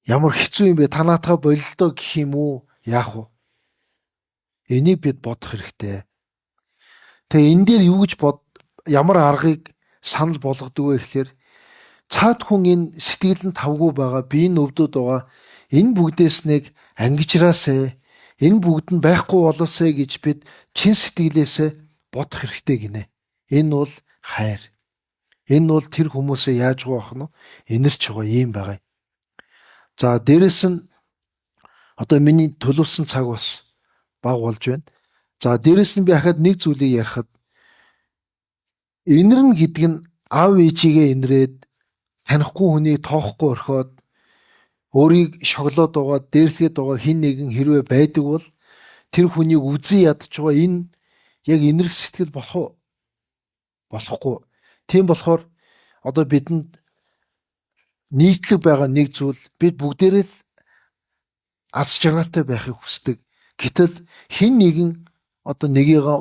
Ямар хэцүү юм бэ? Та наатаа болилдоо гэх юм уу? Яах вэ? Энийг бид бодох хэрэгтэй. Тэгээ энэ дээр юу гэж ямар аргыг санал болгодог вэ гэхээр цаад хүн энэ сэтгэл нь тавгүй байгаа, биеийн өвдөд байгаа энэ бүгдээс нэг ангижраасаа энэ бүгд нь байхгүй болоосэй гэж бид чин сэтгэлээсээ бодох хэрэгтэй гинэ. Энэ бол хайр. Энэ бол тэр хүмүүсээ яаж байгаа вэ? Инэрч байгаа юм байгаа. За дээрэс нь одоо миний төлөвсөн цаг бас бага болж байна. За дээрэс нь би ахад нэг зүйлийг ярихад инэрнэ гэдэг нь аав ээжигээ инрээд танихгүй хүнийг тоохгүй орхиод өөрийг шоглоод байгаа, дээрлгээд байгаа хин нэгэн хэрвээ байдаг бол тэр хүнийг үзэн ядж байгаа энэ яг инэрх сэтгэл болохгүй. Тийм болохоор одоо бидэнд нийтлэг байгаа нэг зүйл бид бүгдээрээ л аз жаргалтай байхыг хүсдэг. Гэтэл хин нэгэн одоо нэгийгээ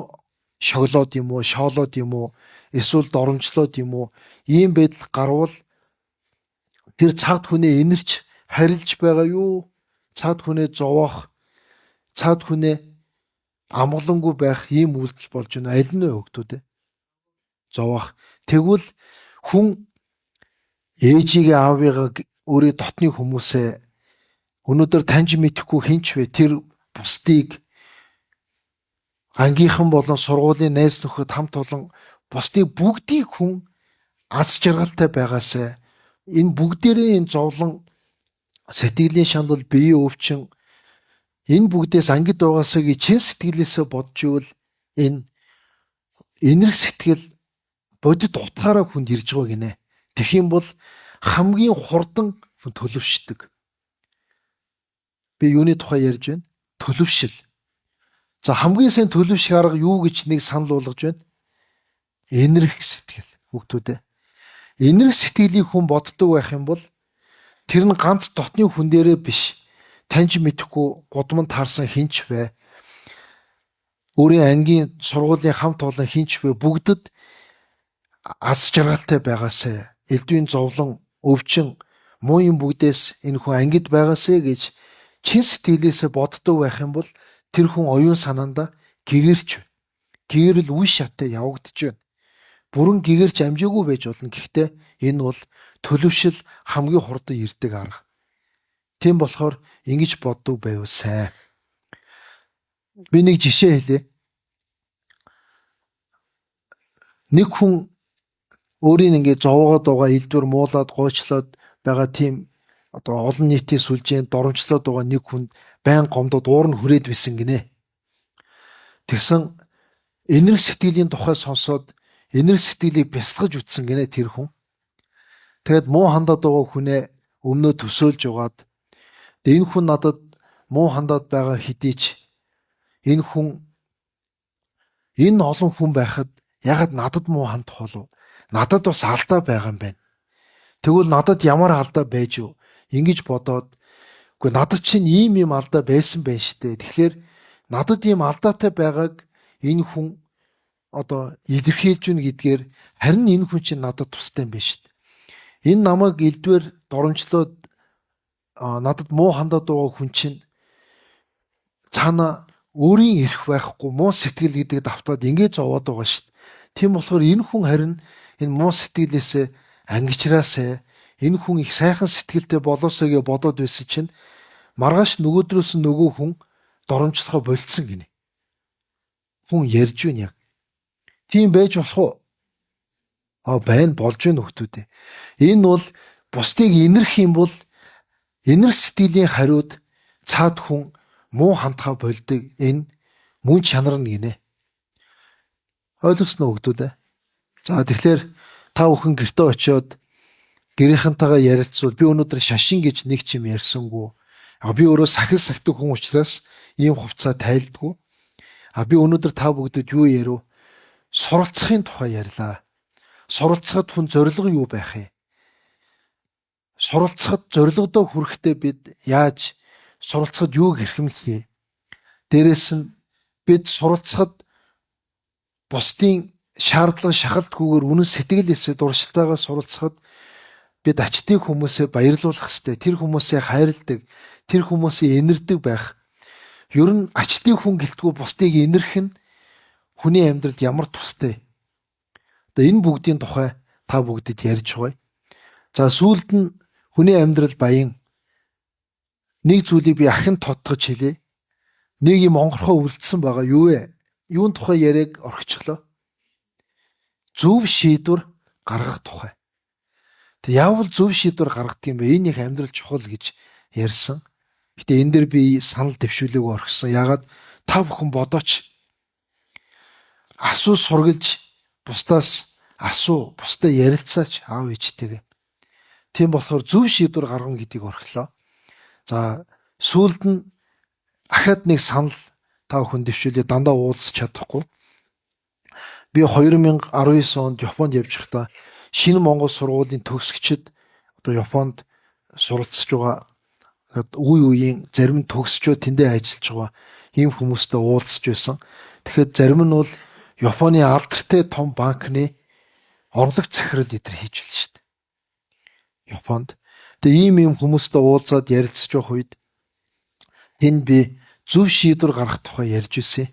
шоглоод юм уу, шоолоод юм уу, эсвэл доромжлоод юм уу, ийм байдал гарвал тэр цаад хүнээ инэрч харилж байгаа юу? Цаад хүнээ зовоох, цаад хүнээ амгалангүй байх ийм үйлдэл болж байна. Аль нь вэ хөгтүүд? Зовоох. Тэгвэл хүн ээжигээ аавыгаа өөрийн дотны хүмүүсээ өнөөдөр таньж мэдэхгүй хинч вэ? Тэр бусдыг ангийнхан болон сургуулийн найз нөхөд хамт олон бусдыг бүгдийг хүн аз жаргалтай байгаасай. Энэ бүгдээрээ энэ зовлон сэтгэлийн шанал бие өвчин энэ бүгдээс ангид байгаасаа гэж чин сэтгэлээсээ бодж ивэл энэ инэрх сэтгэл бодит утгаараа хүнд ирж байгаа гинэ. Тэгэх юм бол хамгийн хурдан хүн төлөвшдөг. Би юуны тухай ярьж байна? Төлөвшил. За хамгийн сайн төлөвших арга юу гэж нэг санал болгож байна? Инэрх сэтгэл. Хүүхдүүдээ. Инэрх сэтгэлийг хүн боддог байх юм бол тэр нь ганц дотны хүн дээрээ биш. Таньж мэдэхгүй гудамд таарсан хинч вэ? Өөрийн ангийн сургуулийн хамт олон хинч вэ? Бүгдэд аз жаргалтай байгаасай. Элдвийн зовлон, өвчин, муу юм бүгдээс энэ хүн ангид байгаасай гэж чин сэтгэлээсээ боддог байх юм бол тэр хүн оюун санаанда гэгэрч байна. Гэгэрэл үе шаттай явагдаж байна. Бүрэн гэгэрч амжаагүй байж болно. Гэхдээ энэ бол төлөвшил хамгийн хурдан ирдэг арга. Тийм болохоор ингэж боддог байвал сайн. Би нэг жишээ хэлье. Нэг хүн өөрийн ингээд зовоогоод байгаа элдвэр муулаад гойчлоод байгаа тийм одоо олон нийтийн сүлжээнд доромжлоод байгаа нэг хүнд байн гомдод уур нь хүрээд бисэн гинэ. Тэгсэн энерги сэтгэлийн тухай сонсоод энерги сэтгэлийг бясалгаж үтсэн гинэ тэр хүн. Тэгэд муу хандаад байгаа хүнээ өмнөө төсөөлж угаад энэ хүн надад муу хандаад байгаа хэдий ч энэ хүн энэ олон хүн байхад ягаад надад муу хандах болов? Надад бас алдаа байгаа юм байна. Тэгвэл надад ямар алдаа байж вэ? ингэж бодоод үгүй надад чинь ийм алдаа байсан байх штэ. Тэгэхээр надад ийм алдаатай байгааг энэ хүн одоо илэрхийлж гин гэдгээр харин энэ хүн чинь надад тустай юм байна штэ. Энэ намайг элдвэр доромжлоод надад муу хандаад байгаа хүн чинь цаана өөрийн эрх байхгүй муу сэтгэл гэдэг давтаад ингэж зовоод байгаа штэ. Тийм болохоор энэ хүн харин энэ муу сэтгэлээсээ ангижраасаа энэ хүн их сайхан сэтгэлтэй болоосоо гэж бодоод байсан чинь маргааш нөгөөдрөөс нөгөө хүн доромжлохоо болцсон гинэ. Хүн ярьж байна яг. Тийм байж болох уу? Байна болж байна хөөтүүдээ. Энэ бол бусдыг инэрх юм бол инэр сэтгэлийн хариуд цаад хүн муу хандхаа болдог. Энэ мөн чанар нь гинэ. Ойлгосноо хөөтүүдээ? За тэгэхээр та бүхэн гэртээ очиод гэрийнхэнтэйгээ ярилцвал би өнөөдөр шашин гэж нэг ч юм ярьсангүй. Би өөрөө сахил сахдаг хүн учраас ийм хувцас тайлдаггүй. Би өнөөдөр та бүгдэд юу ярив? Суралцахын тухай ярьлаа. Суралцахад хүн зорилго юу байх вэ? Суралцахад зорилгодоо хүрэхдээ бид яаж суралцахад юуг хэрхэмлэе? Дээрээс нь бид суралцахад бусдын шаардлага шахалтгүйгээр үнэн сэтгэлээсээ дуршилтайгаар суралцахад бид ачтыг хүмүүсээ баярлуулах ёстой. Тэр хүмүүсээ хайрладаг, тэр хүмүүсээ инэрдэг байх. Ер нь ачтыг хүн гэлтгүй бусдыг инэрх нь хүний амьдралд ямар тустай. Одоо энэ бүгдийн тухай та бүгдэд ярьж байгаа. За сүүлд нь хүний амьдрал баян. Нэг зүйлийг би ахин тодтогч хэлье. Нэг юм онгорхоо үлдсэн байгаа юу вэ? Юун тухай яриаг орхичлоо? Зөв шийдвэр гаргах тухай. Тэг яавал зөв шийдвэр гаргадаг юм бэ? Энэ их амьдрал чухал гэж ярьсан. Гэтэ энэ дээр би санал дэвшүүлээг орхисон. Ягаад та бүхэн бодооч. Асуу сургалж бусдаас асуу, бусдаа ярилцаач аав ээжтэйгээ. Тийм болохоор зөв шийдвэр гаргана гэдгийг орхилоо. За сүүлд нь ахад нэг санал та бүхэн дэвшүүлээ дандаа уулзч чадахгүй. Би 2019 онд Японд явж байхдаа шинэ Монгол сургуулийн төгсөгчд одоо Японд суралцж байгаа үе үеийн зарим төгсчөө тэндээ ажиллаж байгаа ийм хүмүүстэй уулзж байсан. Тэгэхэд зарим нь бол Японы алдартай том банкны орлогч захирал эдэр хийж байна шүү дээ. Японд. Тэгээ ийм хүмүүстэй уулзаад ярилцж байх үед тэнд би зөв шийдвэр гаргах тухай ярьж ирсэн.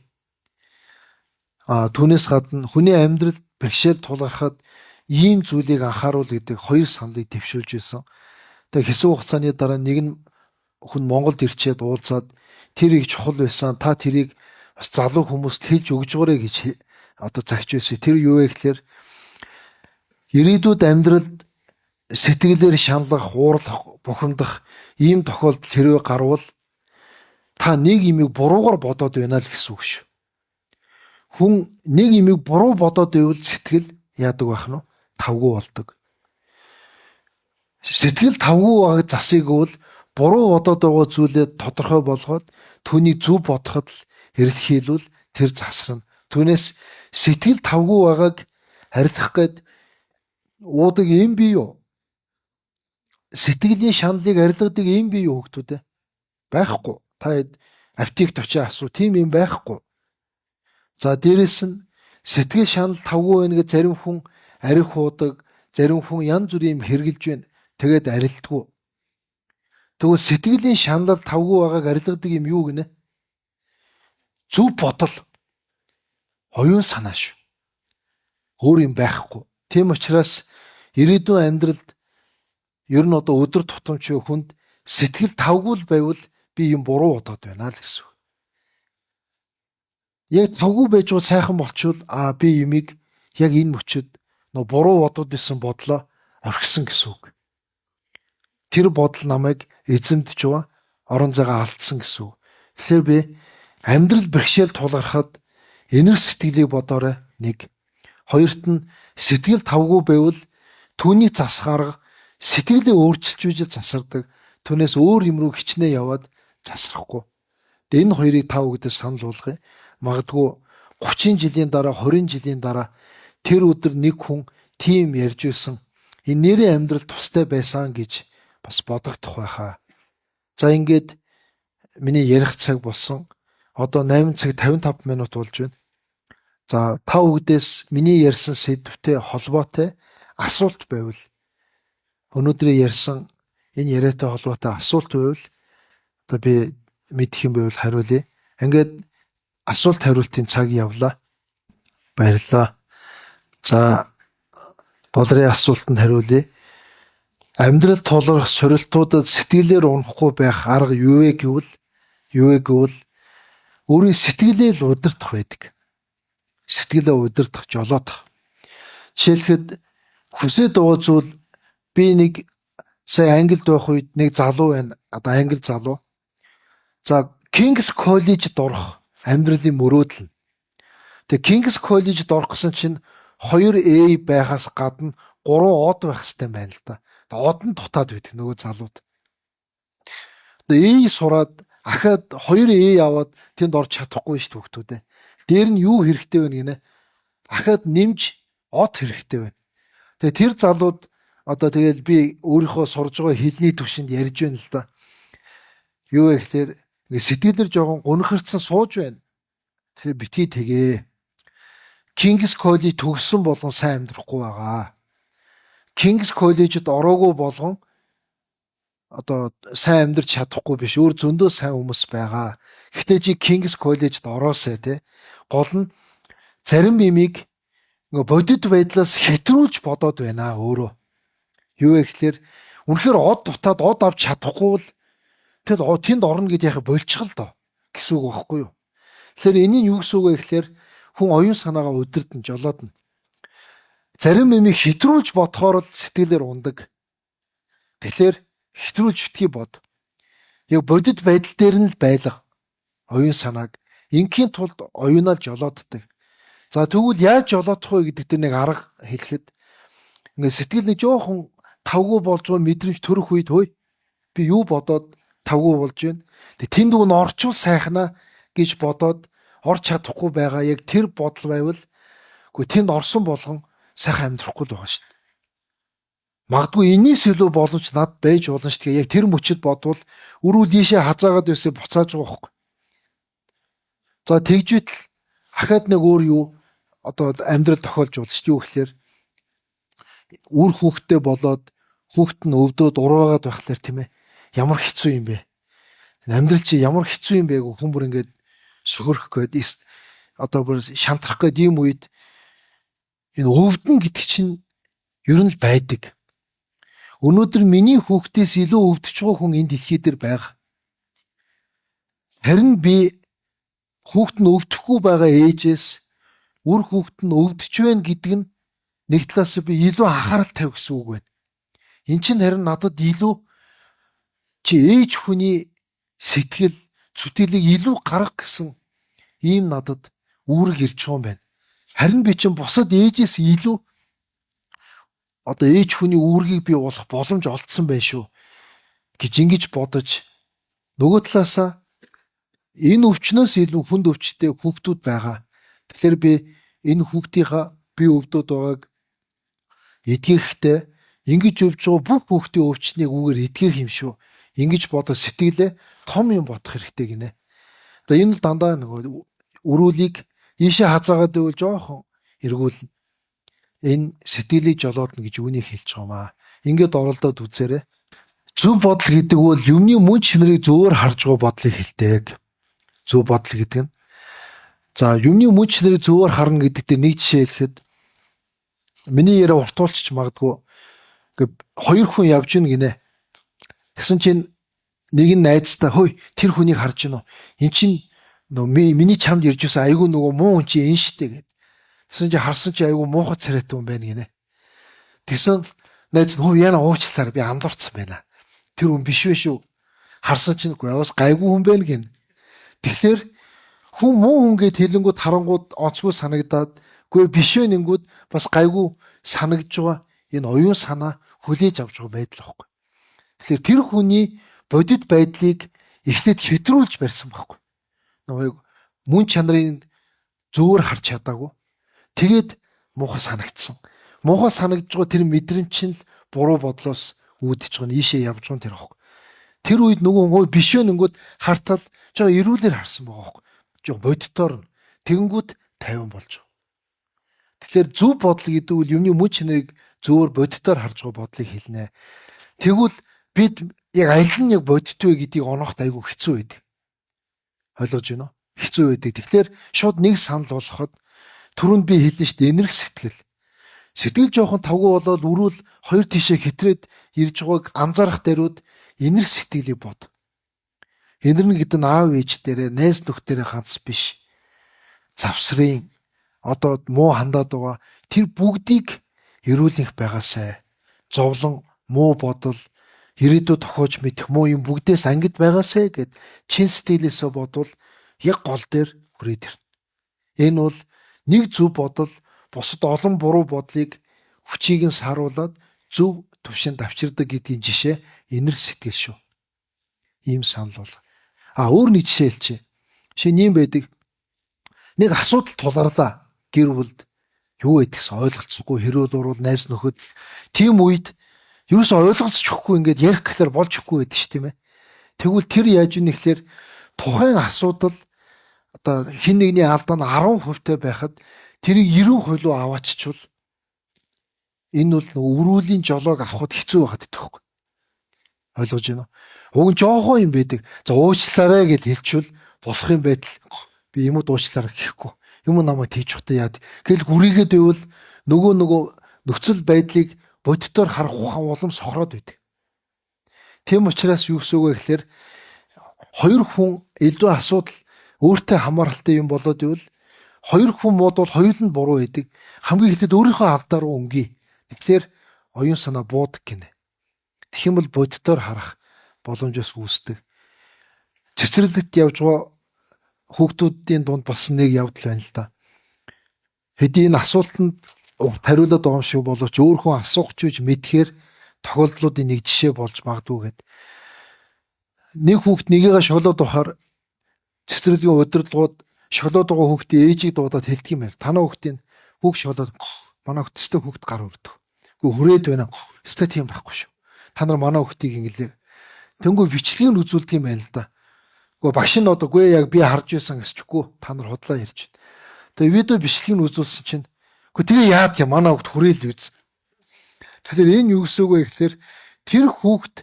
Түүнээс гадна хүний амьдралд бэрхшээл тулгархад ийм зүйлийг анхааруул гэдэг хоёр саналыг дэвшүүлж ирсэн. Тэгээ хэсэг хугацааны дараа нэг нь хүн Монголд ирчээд уулзаад тэр их чухал байсан. Та тэрийг бас залуу хүмүүст хэлж өгж өгөөрэй гэж одоо загч байсан. Тэр юу вэ гэхээр ирээдүйд амьдралд сэтгэлээр шаналгах, уурлах, бухимдах ийм тохиолдол хэрвээ гарвал та нэг юмыг буруугаар бодоод байна л гэсэн үг шүү. Хүн нэг юмыг буруу бодоод байвал сэтгэл яадаг байх нь тавгүй болдог. Сэтгэл тавгүй байгааг засыг бол буруу бодоод байгаа зүйлээ тодорхой болгоод түүнийг зөв бодоход л эрэлхийлвэл тэр засарна. Түүнээс сэтгэл тавгүй байгааг харилцах гээд уудаг юм бий юу? Сэтгэлийн шаналлыг арилгадаг юм бий юу хөөтүүдээ? Байхгүй. Та аптект очиж асуу. Тийм юм байхгүй. За дээрэс нь сэтгэл шанал тавгүй байна гэж зарим хүн арх хуудаг, зарим хүн янз бүрийн юм хэрглэж байна. Тэгээд арилдаггүй. Тэгвэл сэтгэлийн шанал тавгүй байгааг арилгадаг юм юу гинэ? Зөв бодол. Оюун санаа шүү. Өөр юм байхгүй. Тийм учраас ирээдүйн амьдралд ер нь одоо өдөр тутамч хүнд сэтгэл тавгүй байвал би юм буруу бодоод байна л гэсэн. Яг тавгүй байж бол сайхан болчвол би юмыг яг энэ мөчөд буруу бодоод исэн бодлоо орхисон гэсэн үг. Тэр бодол намайг эзэмдэж байгаа орон зайгаа алдсан гэсэн үг. Тэгэхээр би амьдрал бэрхшээл тулгархад энерги сэтгэлийг бодоорой. Нэг. Хоёрт нь сэтгэл тавгүй байвал түүний засгаар сэтгэлээ өөрчилж үжил засардаг. Түүнээс өөр юм руу хичнээн яваад засрахгүй. Тэгээ энэ хоёрыг та бүгдээ санал болгоё. Магадгүй 30 жилийн дараа 20 жилийн дараа тэр өдөр нэг хүн тийм ярьж байсан. Энэ нэрийн амьдрал тустай байсан гэж бас бодогдох байхаа. За ингээд миний ярих цаг болсон. Одоо 8 цаг 55 минут болж байна. За та бүгдээс миний ярьсан сэдвтэй холбоотой асуулт байвал өнөөдрийн ярьсан энэ яриатай холбоотой асуулт байвал одоо би мэдэх юм байвал хариулъя. Ингээд асуулт хариултын цаг явлаа. Баярлалаа. За болрын асуултанд хариулъя. Амьдрал тулгарх сорилтуудад сэтгэлээр унахгүй байх арга юу вэ гэвэл өөрийн сэтгэлээ л удирдах байдаг. Сэтгэлээ удирдах, жолоодох. Жишээлхэд хүсээд байгаа зүйл би нэг сая Англид байх үед нэг залуу байна. Одоо англи залуу. За King's College-д орох амьдралын мөрөөдөл нь. Тэгээ King's College-д орох гэсэн чинь 2A байхаас гадна 3 од байх хэрэгтэй байна л да. Од нь дутаад байдаг нөгөө залууд. Тэгээ A сураад ахаад 2A аваад тэнд орж чадахгүй шүү дээ хүүхдүүд. Дээр нь юу хэрэгтэй вэ гинэ? Ахаад нэмж од хэрэгтэй байна. Тэгээ тэр залууд одоо тэгэл би өөрийнхөө сурж байгаа хэлний түвшинд ярьж байна л да. Юу вэ гэхээр сэтгэлээр жоохон гунхирцсан сууж байна. Тэгээ битгий тэгээ. King's College төгссөн болгон сайн амьдрахгүй байгаа. King's College-д ороогүй болгон одоо сайн амьдрч чадахгүй биш. Өөр зөндөө сайн хүмүүс байгаа. Гэхдээ чи King's College-д ороосай те. Гол нь зарим юмыг бодит байдлаас хэтрүүлж бодоод байна өөрөө. Юу вэ гэхээр үнэхээр од дутаад од авч чадахгүй л тэгэл тэнд орно гэдээ яхаа болчихл доо гэсэн үг байхгүй юу. Тэгэхээр энэний юу гэсэн үг вэ гэхээр хүн оюун санаагаа удирдна, жолоодно. Зарим юмыг хэтрүүлж бодохоор л сэтгэлээр ундаг. Тэгэхээр хэтрүүлж битгий бод. Яг бодит байдал дээр нь л байлга оюун санааг. Ингийн тулд оюунаар жолооддаг. За тэгвэл яаж жолоодох вэ гэдэг дээр нэг арга хэлэхэд ингээд сэтгэл нэг жоохон тавгүй болж байгаа мэдрэмж төрөх үед хөөе би юу бодоод тавгүй болж байна. Тэг тэнд үн орчвол сайхнаа гэж бодоод орч чадахгүй байгаа. Яг тэр бодол байвал үгүй тэнд орсон болгон сайхан амьдрахгүй л байгаа шүү дээ. Магадгүй энэс илүү боломж над байж болно шүү дээ. Яг тэр мөчөд бодвол өрүүл ийшээ хазаагаад байсан буцааж байгаа байхгүй. За тэгжүйтэл ахаад нэг өөр юу одоо амьдрал тохиолж болно шүү дээ. Юу гэхээр үр хүүхдтэй болоод хүүхд нь өвдөөд ураагаад байхлаар тийм ээ. Ямар хэцүү юм бэ? Амьдрал чи ямар хэцүү юм бэ гэх хүн бүр ингээд сөхөрөх гээд одоо бүр шантрах гээд ийм үед энэ өвдөн гэдэг чинь ер нь л байдаг. Өнөөдөр миний хүүхдээс илүү өвдөж байгаа хүн энэ дэлхий дээр байгаа. Харин би хүүхд нь өвдөхгүй байгаа ээжээс үр хүүхд нь өвдөж байна гэдэг нь нэг талаас би илүү анхаарал тавих гэсэн үг байна. Эн чинь харин надад илүү чи ээж хүний сэтгэл зүтгэлийг илүү гаргах гэсэн ийм надад үүрэг ирж байгаа юм байна. Харин би чинь бусад ээжээс илүү одоо ээж хүний үүргийг би болох боломж олдсон байх шүү гэж ингэж бодож нөгөө талаасаа энэ өвчнөөс илүү хүнд өвчтэй хүүхдүүд байгаа. Тэгэхээр би энэ хүүхдийнхаа бие өвдөд байгааг эдгэхдээ ингэж өвж байгаа бүх хүүхдийн өвчнийг үгээр эдгэх юм шүү. Ингэж бодож сэтгэлээ том юм бодох хэрэгтэй гинэ. За энэ л дандаа нөгөө өрүүлийг ийшээ хазаагаад байвал жоохон эргүүлнэ. Энэ сэтгэлийг жолоодно гэж үүнийг хэлж байгаамаа. Ингээд оролдоод үзээрэй. Зөв бодол гэдэг бол юмны мөн чанарыг зөвөр харж байгаа бодлыг хэлдэг. Зөв бодол гэдэг нь. За юмны мөн чанарыг зөвөр харна гэдэгтээ нэг жишээ хэлэхэд миний яриа уртуулчих магадгүй. Хоёр хүн явж гин гинэ. Тэгсэн чинь нэг нь найзтай хөөе тэр хүнийг харж гинөө. Эн чинь миний чамд ирж байсан айгүй нөгөө муу хүн чи энэ штэ гэд. Тэгсэн чинь харсан чи айгүй муухай царайтай хүн байна гинэ. Тэгсэн найз нь хөө яна уучлаарай би андуурсан байна. Тэр хүн биш вэ шүү. Харсан чинь бас гайгүй хүн байна гин. Тэгэхээр хүн муу хүн гэд хэлэнгүүд харангууд онцгүй санагдаад гүй биш вэ нэнгүүд бас гайгүй санагдж байгаа энэ оюун санаа хүлээж авч байгаа байдал واخгүй. Тэгэхээр тэр хүний бодит байдлыг эхлээд хэтрүүлж барьсан байхгүй. Нөгөө мөн чанарын зөөр харж чадаагүй. Тэгээд муухай санагдсан. Муухай санагдж байгаа тэр мэдрэмж нь л буруу бодлоос үүдэж байгаа нь ийшээ явж байгаа тэр аахгүй. Тэр үед нөгөө биш вэ нэнгүүд хартал жоо ирүүлэр харсан байгаа аахгүй. Жоо бодитоор нь тэгэнгүүт 50 болж байгаа. Тэгэхээр зөв бодол гэдэг үл юмны мөн чанарыг зөвөр бодитоор харж байгаа бодлыг хэлнэ. Тэгвэл бид яг аль нь яг бодит вэ гэдгийг оноохт айгүй хэцүү байдаг. Ойлгож байна уу? Хэцүү байдаг. Тэгэхээр шууд нэг санал болгоход түрүүнд би хэлнэ шүү дээ, энерги сэтгэл. Сэтгэл жоохон тавгүй болоод өрөөл хоёр тишээ хэтрээд ирж байгааг анзаарах даруйд энерги сэтгэлийг бод. Энерги гэдэг нь аав ээж дээрээ, найз нөхдөрөө ганц биш. Завсрын одоо муу хандаад байгаа тэр бүгдийг эрүүлэх байгаасай. Зовлон, муу бодол, ирээдүйд тохиож мэдэх муу юм бүгдээс ангид байгаасай гэд чин сэтгэлээсээ бодвол яг гол дээр хүрээд ирнэ. Энэ бол нэг зөв бодол бусад олон буруу бодлыг хүчийг нь сааруулад зөв төвшөнд авчирдаг гэдгийн жишээ энерги сэтгэл шүү. Ийм санал бол. Өөр нэг жишээ хэлчихье. Жишээ нь юм байдаг. Нэг асуудал тулгарлаа. Гэр бүлд юу гэдгээс ойлголцохгүй хэрүүл урвал найз нөхөд тийм үед юусоо ойлголцохгүй ингээд ярих гэхлээр болж өгөхгүй байдаг ш тийм ээ. Тэгвэл тэр яаж ийнэ гэхлээр тухайн асуудал одоо хин нэгний алдаа нь 10% та байхад тэрийг 90% руу авааччвал энэ бол өрүүлийн жолоог авахд хэцүү байгаад идэх хөөх. Ойлгож байна уу? Уг нь жоохон юм байдаг. За уучлаарай гэж хэлчихвэл болох юм байтал би юмуд уучлаарай гэхгүй. Юм намайг тийж хутаа яад. Гэл гүрийгээд байвал нөгөө нөхцөл байдлыг бодитоор харах ухаан улам сохроод байдаг. Тийм учраас юу гэсэн үг вэ гэхээр хоёр хүн элдв асуудал өөртөө хамааралтай юм болоод ивэл хоёр хүн мод бол хоёул нь буруу байдаг. Хамгийн эхлээд өөрийнхөө алдаа руу өнгий. Тэгэхээр оюун санаа буудаг гинэ. Тэгэх юм бол бодитоор харах боломжос үүсдэг. Цэцэрлэгт явж байгаа хүүхдүүдийн дунд болсон нэг явдал байна л да. Хэдий энэ асуултанд хариулаад байгаа юм шиг боловч өөр хүн асуух ч гэж мэдхээр тохиолдлуудын нэг жишээ болж магадгүй гэд. Нэг хүүхд нэгийгээ шолоод ухаар цэцэрлэгийн удирдлагууд шолоод байгаа хүүхдийн ээжийг дуудаад хэлдэг юм байна. Танаа хүүхдийн хүүг шолоод манай хүүхдтэй хүүхд гар өрдөг. Үгүй хүрээд байна. Өстой тийм байхгүй шүү. Та нар манай хүүхдийг ингэлээ. Тэнгүү бичлэгийг үзүүлдэг юм байна л да. Үгүй багш нь одоогүй яг би харж байсан гэсчихгүй та нар худлаа ярьж байна. Тэгээ видео бичлэгийг үзүүлсэн чинь үгүй тэгээ яад юм манай хүүхд хүрээл үз. Тэгэхээр энэ юу гэсэн үг вэ гэхээр тэр хүүхд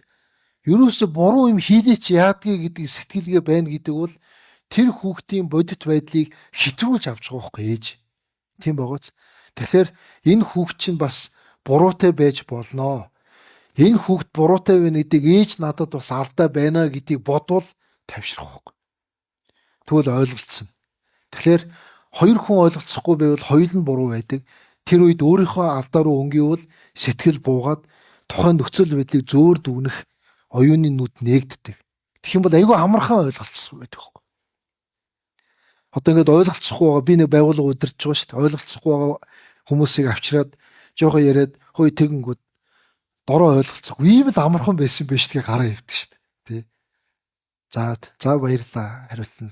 ерөөсө буруу юм хийлээч яадгийг гэдэг сэтгэлгээ байна гэдэг бол тэр хүүхдийн бодит байдлыг хитрүүлж авч байгаа байхгүй ээж. Тийм байгааз. Тэгэхээр энэ хүүхд чинь бас буруутай байж болно. Энэ хүүхд буруутай байна гэдэг ээж надад бас алдаа байна гэдгийг бодвол тавьшрах байхгүй. Тэгвэл ойлголцсон. Тэгэхээр хоёр хүн ойлголцохгүй байвал хоёул нь буруу байдаг. Тэр үед өөрийнхөө алдаа руу өнгөйвөл сэтгэл буугаад тухайн нөхцөл байдлыг зөөр дүгнэх оюуны нүд нээгддэг. Тэгэх юм бол айгүй амархан ойлголцсон байдаг байхгүй. Одоо ингээд ойлголцохгүй байгаа би нэг байгууллага удирдах байгаа шүү дээ. Ойлголцохгүй байгаа хүмүүсийг авчираад жоохон яриад хөөе тэгэнгүүт дороо ойлголцохгүй. Ийм л амархан байсан биш тэгээ гараа хөвдөг шүү дээ. Тий. За баярлалаа хариултана.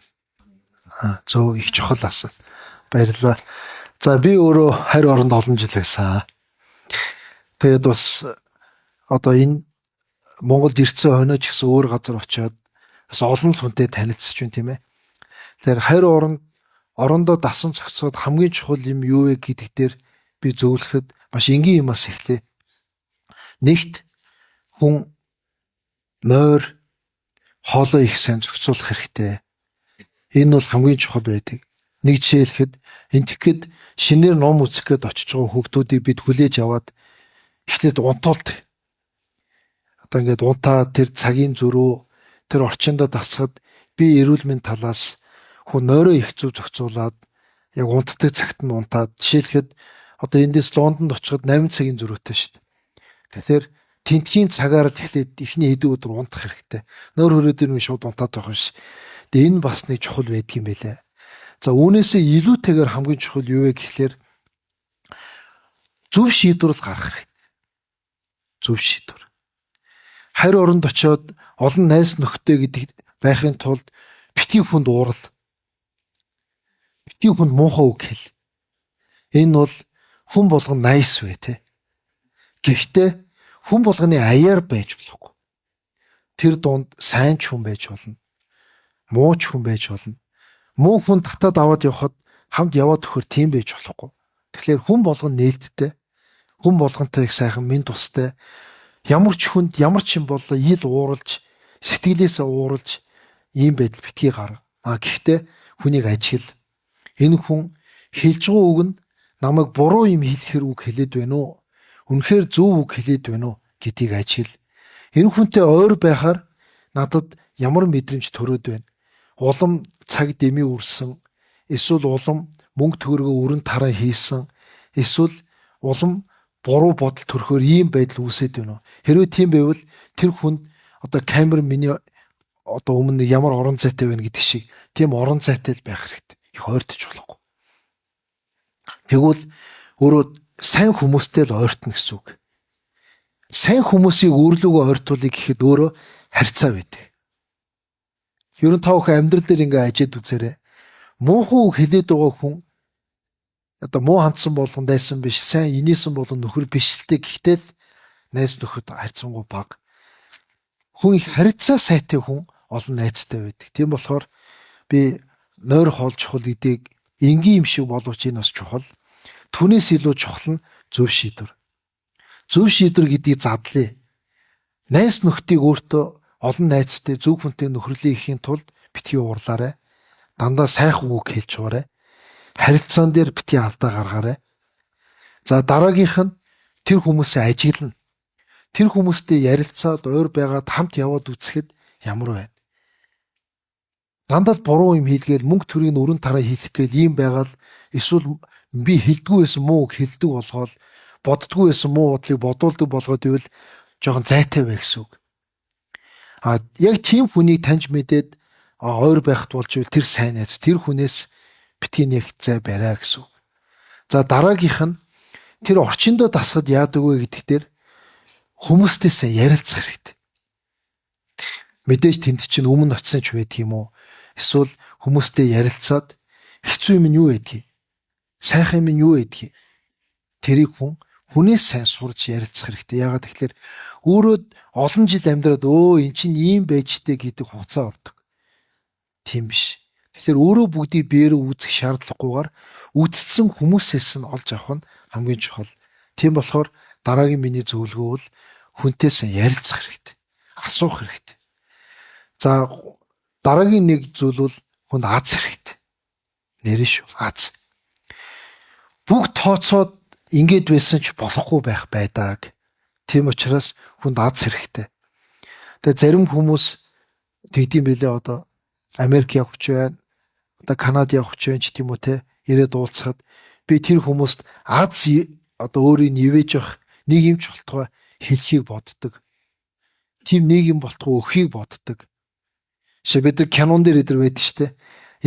Зөв их чухал асуулт. Баярлалаа. За би өөрөө харь оронд олон жил байсан. Тэгээд бас одоо энэ Монголд ирсэн хойноо ч гэсэн өөр газар очиод бас олон хүнтэй танилцж байна тийм ээ. Тэгэхээр харь орондоо дасан цогцоод хамгийн чухал юм юу вэ гэдэг дээр би зөвлөхөд маш энгийн юмас эхлэе. Нэгт хүн морь хоолой их сайн зохицуулах хэрэгтэй. Энэ бол хамгийн чухал байдаг. Нэг жишээлхэд энтгэхэд шинээр ном үзэх гээд очиж байгаа хүүхдүүдийг бид хүлээж аваад эхлээд унтуулдаг. Одоо ингээд унтаа тэр цагийн зөрөө тэр орчиндөө дасахад би эрүүл мэнд талаас хүн нойроо их зүг зохицуулаад яг унтдаг цагт нь унтаад жишээлхэд одоо эндээс Лондонд очиход 8 цагийн зөрүүтэй шүү дээ. Тэгэхээр тентгийн цагаар л эхлээд эхний хэдэн өдөр унтах хэрэгтэй. Нойр хөрөөд ирнэ шууд унтаад байх биш. Тэгээ энэ бас нэг чухал байдаг юм байлаа. За үүнээсээ илүүтэйгээр хамгийн чухал юу вэ гэхлээр зөв шийдвэр гаргах хэрэгтэй. Зөв шийдвэр. Харь оронд очиод олон найз нөхдөд гэдэг байхын тулд битгий хүнд уурал. Битгий хүнд муухай үг хэл. Энэ бол хүн болгон найс вэ те. Гэхдээ хүн болгоны аяар байж болохгүй. Тэр дунд сайн ч хүн байж болно. Муу ч хүн байж болно. Муу хүн татаад аваад явхад хамт яваад өгөхөр тийм байж болохгүй. Тэгэхээр хүн болгон нээлттэй, хүн болгонтой их сайхан минь тустай, ямар ч хүнд ямар ч юм боллоо ил ууралж, сэтгэлээсээ ууралж ийм байдал битгий гарга. Гэхдээ хүнийг ажигл. Энэ хүн хэлж байгаа үг нь намайг буруу юм хэлэхэр үг хэлээд байна уу? Үнэхээр зөв үг хэлээд байна уу гэдгийг ажигл. Энэ хүнтэй ойр байхаар надад ямар мэдрэмж төрөөд байна? Улам цаг дэмий үрсэн, эсвэл улам мөнгө төгрөгөө өрн тараа хийсэн, эсвэл улам буруу бодол төрөхөөр ийм байдал үүсээд байна уу? Хэрвээ тийм байвал тэр хүнд одоо камер миний одоо өмнө ямар орон зайтай байна гэдэг шиг тийм орон зайтай л байх хэрэгтэй. Их ойртож болохгүй. Тэгвэл өөрөө сайн хүмүүстэй л ойртно гэсэн үг. Сайн хүмүүсийг өөрлөгөө ойртуулъя гэхэд өөрөө харьцаа байдаг. Ер нь та бүхэн амьдрал дээр ингээ ажид үзээрэй. Муухай үг хэлээд байгаа хүн одоо муу хандсан болгон дайсан биш, сайн инээсэн болгон нөхөр биш л гэхдээ л найз нөхөд харьцангуй бага. Хүн их харьцаа сайтай хүн олон найзтай байдаг. Тийм болохоор би нойр хоол чухал гэдгийг энгийн юм шиг боловч энэ бас чухал. Түүнээс илүү чухал нь зөв шийдвэр. Зөв шийдвэр гэдгийг задлаа. Найз нөхдийг өөртөө олон найзтай зөв хүнтэй нөхөрлөе гэхийн тулд битгий уурлаарай. Дандаа сайхан үг хэлж байгаарай. Харилцаан дээр битгий алдаа гаргаарай. За дараагийнх нь тэр хүмүүсээ ажиглана. Тэр хүмүүстэй ярилцаад ойр байгаад хамт яваад үзэхэд ямар байна? Дандаа буруу юм хийлгээл мөнгө төрийн өрн тараа хийх гээл ийм байгаал эсвэл би хэлдэггүй байсан муу хэлдэг болгоол боддггүй байсан муу бодлыг бодуулдаг болгоод ивэл жоохон зайтай бай гэсэн үг. Яг тийм хүнийг таньж мэдээд ойр байхад болж ивэл тэр сайн найз тэр хүнээс битгий нэг зай барай гэсэн үг. За дараагийнх нь тэр орчиндөө дасгад яадаг вэ гэдэг дээр хүмүүстэйсээ ярилцах хэрэгтэй. Мэдээж тэнд чинь өмнө очисон ч байдаг юм уу? Эсвэл хүмүүстэй ярилцаад хэцүү юм нь юу байдгийг, сайхан юм нь юу байдгийг тэрийг хүнээс сайн сурч ярилцах хэрэгтэй. Яагаад тэгэхээр өөрөө олон жил амьдраад эн чинь ийм байжтэй гэдэг хугацаа ордог. Тийм биш. Тэгэхээр өөрөө бүгдийг биеэр үүсэх шаардлагагүйгээр үдцсэн хүмүүсээс нь олж авах нь хамгийн чухал. Тийм болохоор дараагийн миний зөвлөгөө бол хүнтэйсэн ярилцах хэрэгтэй. Асуух хэрэгтэй. За дараагийн нэг зүйл бол хүнд аз хэрэгтэй. Нэрэн шүү. Аз. Бүгд тооцоод ингэж байсан ч болохгүй байх байдаг. Тийм учраас хүнд аз хэрэгтэй. Тэгээ зарим хүмүүс тэгдэм билээ одоо Америк явах ч байна. Одоо Канада явах ч байна ч тийм үү те. Ирээд уулзахад би тэр хүмүүст аз одоо өөрийг нивэж явах нэг юм ч болтугай хэлхийг боддог. Тийм нэг юм болтугай өхийг боддог. Бид нар кинон дээр идэр байдаг штэ.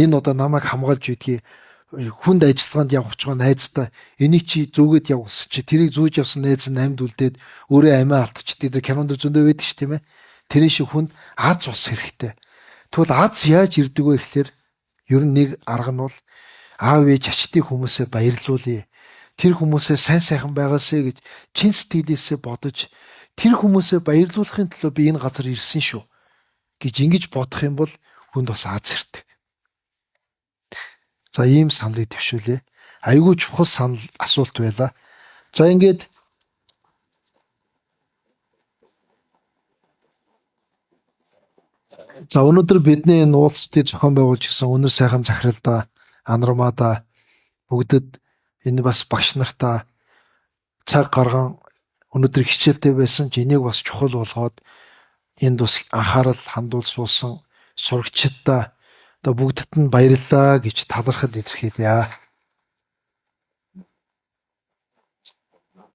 Энэ одоо намайг хамгаалж идгийг хүнд ажиллагаанд явах ч байгаа найздаа энийг чи зүүгээд явуулсан чи тэрийг зүүж явсан найз нь амьд үлдээд өөрөө амиа алдчихдаг. Тэр кинон дээр зөндөө байдаг ш тийм ээ. Тэрийн шиг хүнд аз ус хэрэгтэй. Тэгвэл аз яаж ирдэг вэ гэхээр ер нь нэг арга нь бол аав ээж ачтыг хүмүүсээ баярлуулъя. Тэр хүмүүсээ сайн сайхан байгаасэ гэж чин сэтгэлээсээ бодож тэр хүмүүсээ баярлуулахын төлөө би энэ газар ирсэн шүү гэж ингэж бодох юм бол хүнд бас аз ирдэг. За ийм саналыг төвшүүлээ. Айгүй чухал санал асуулт байла. За ингээд өнөөдөр бидний энэ уулзалтыг зохион байгуулж гисэн өнөр сайхан захиралдаа Анармаада бүгдэд энэ бас багш нартаа цаг гарган өнөөдөр хичээлтэй байсан ч энийг бас чухал болгоод энд бас анхаарал хандуул суусан сурагчдаа одоо бүгдд нь баярлалаа гэж талархал илэрхийлье.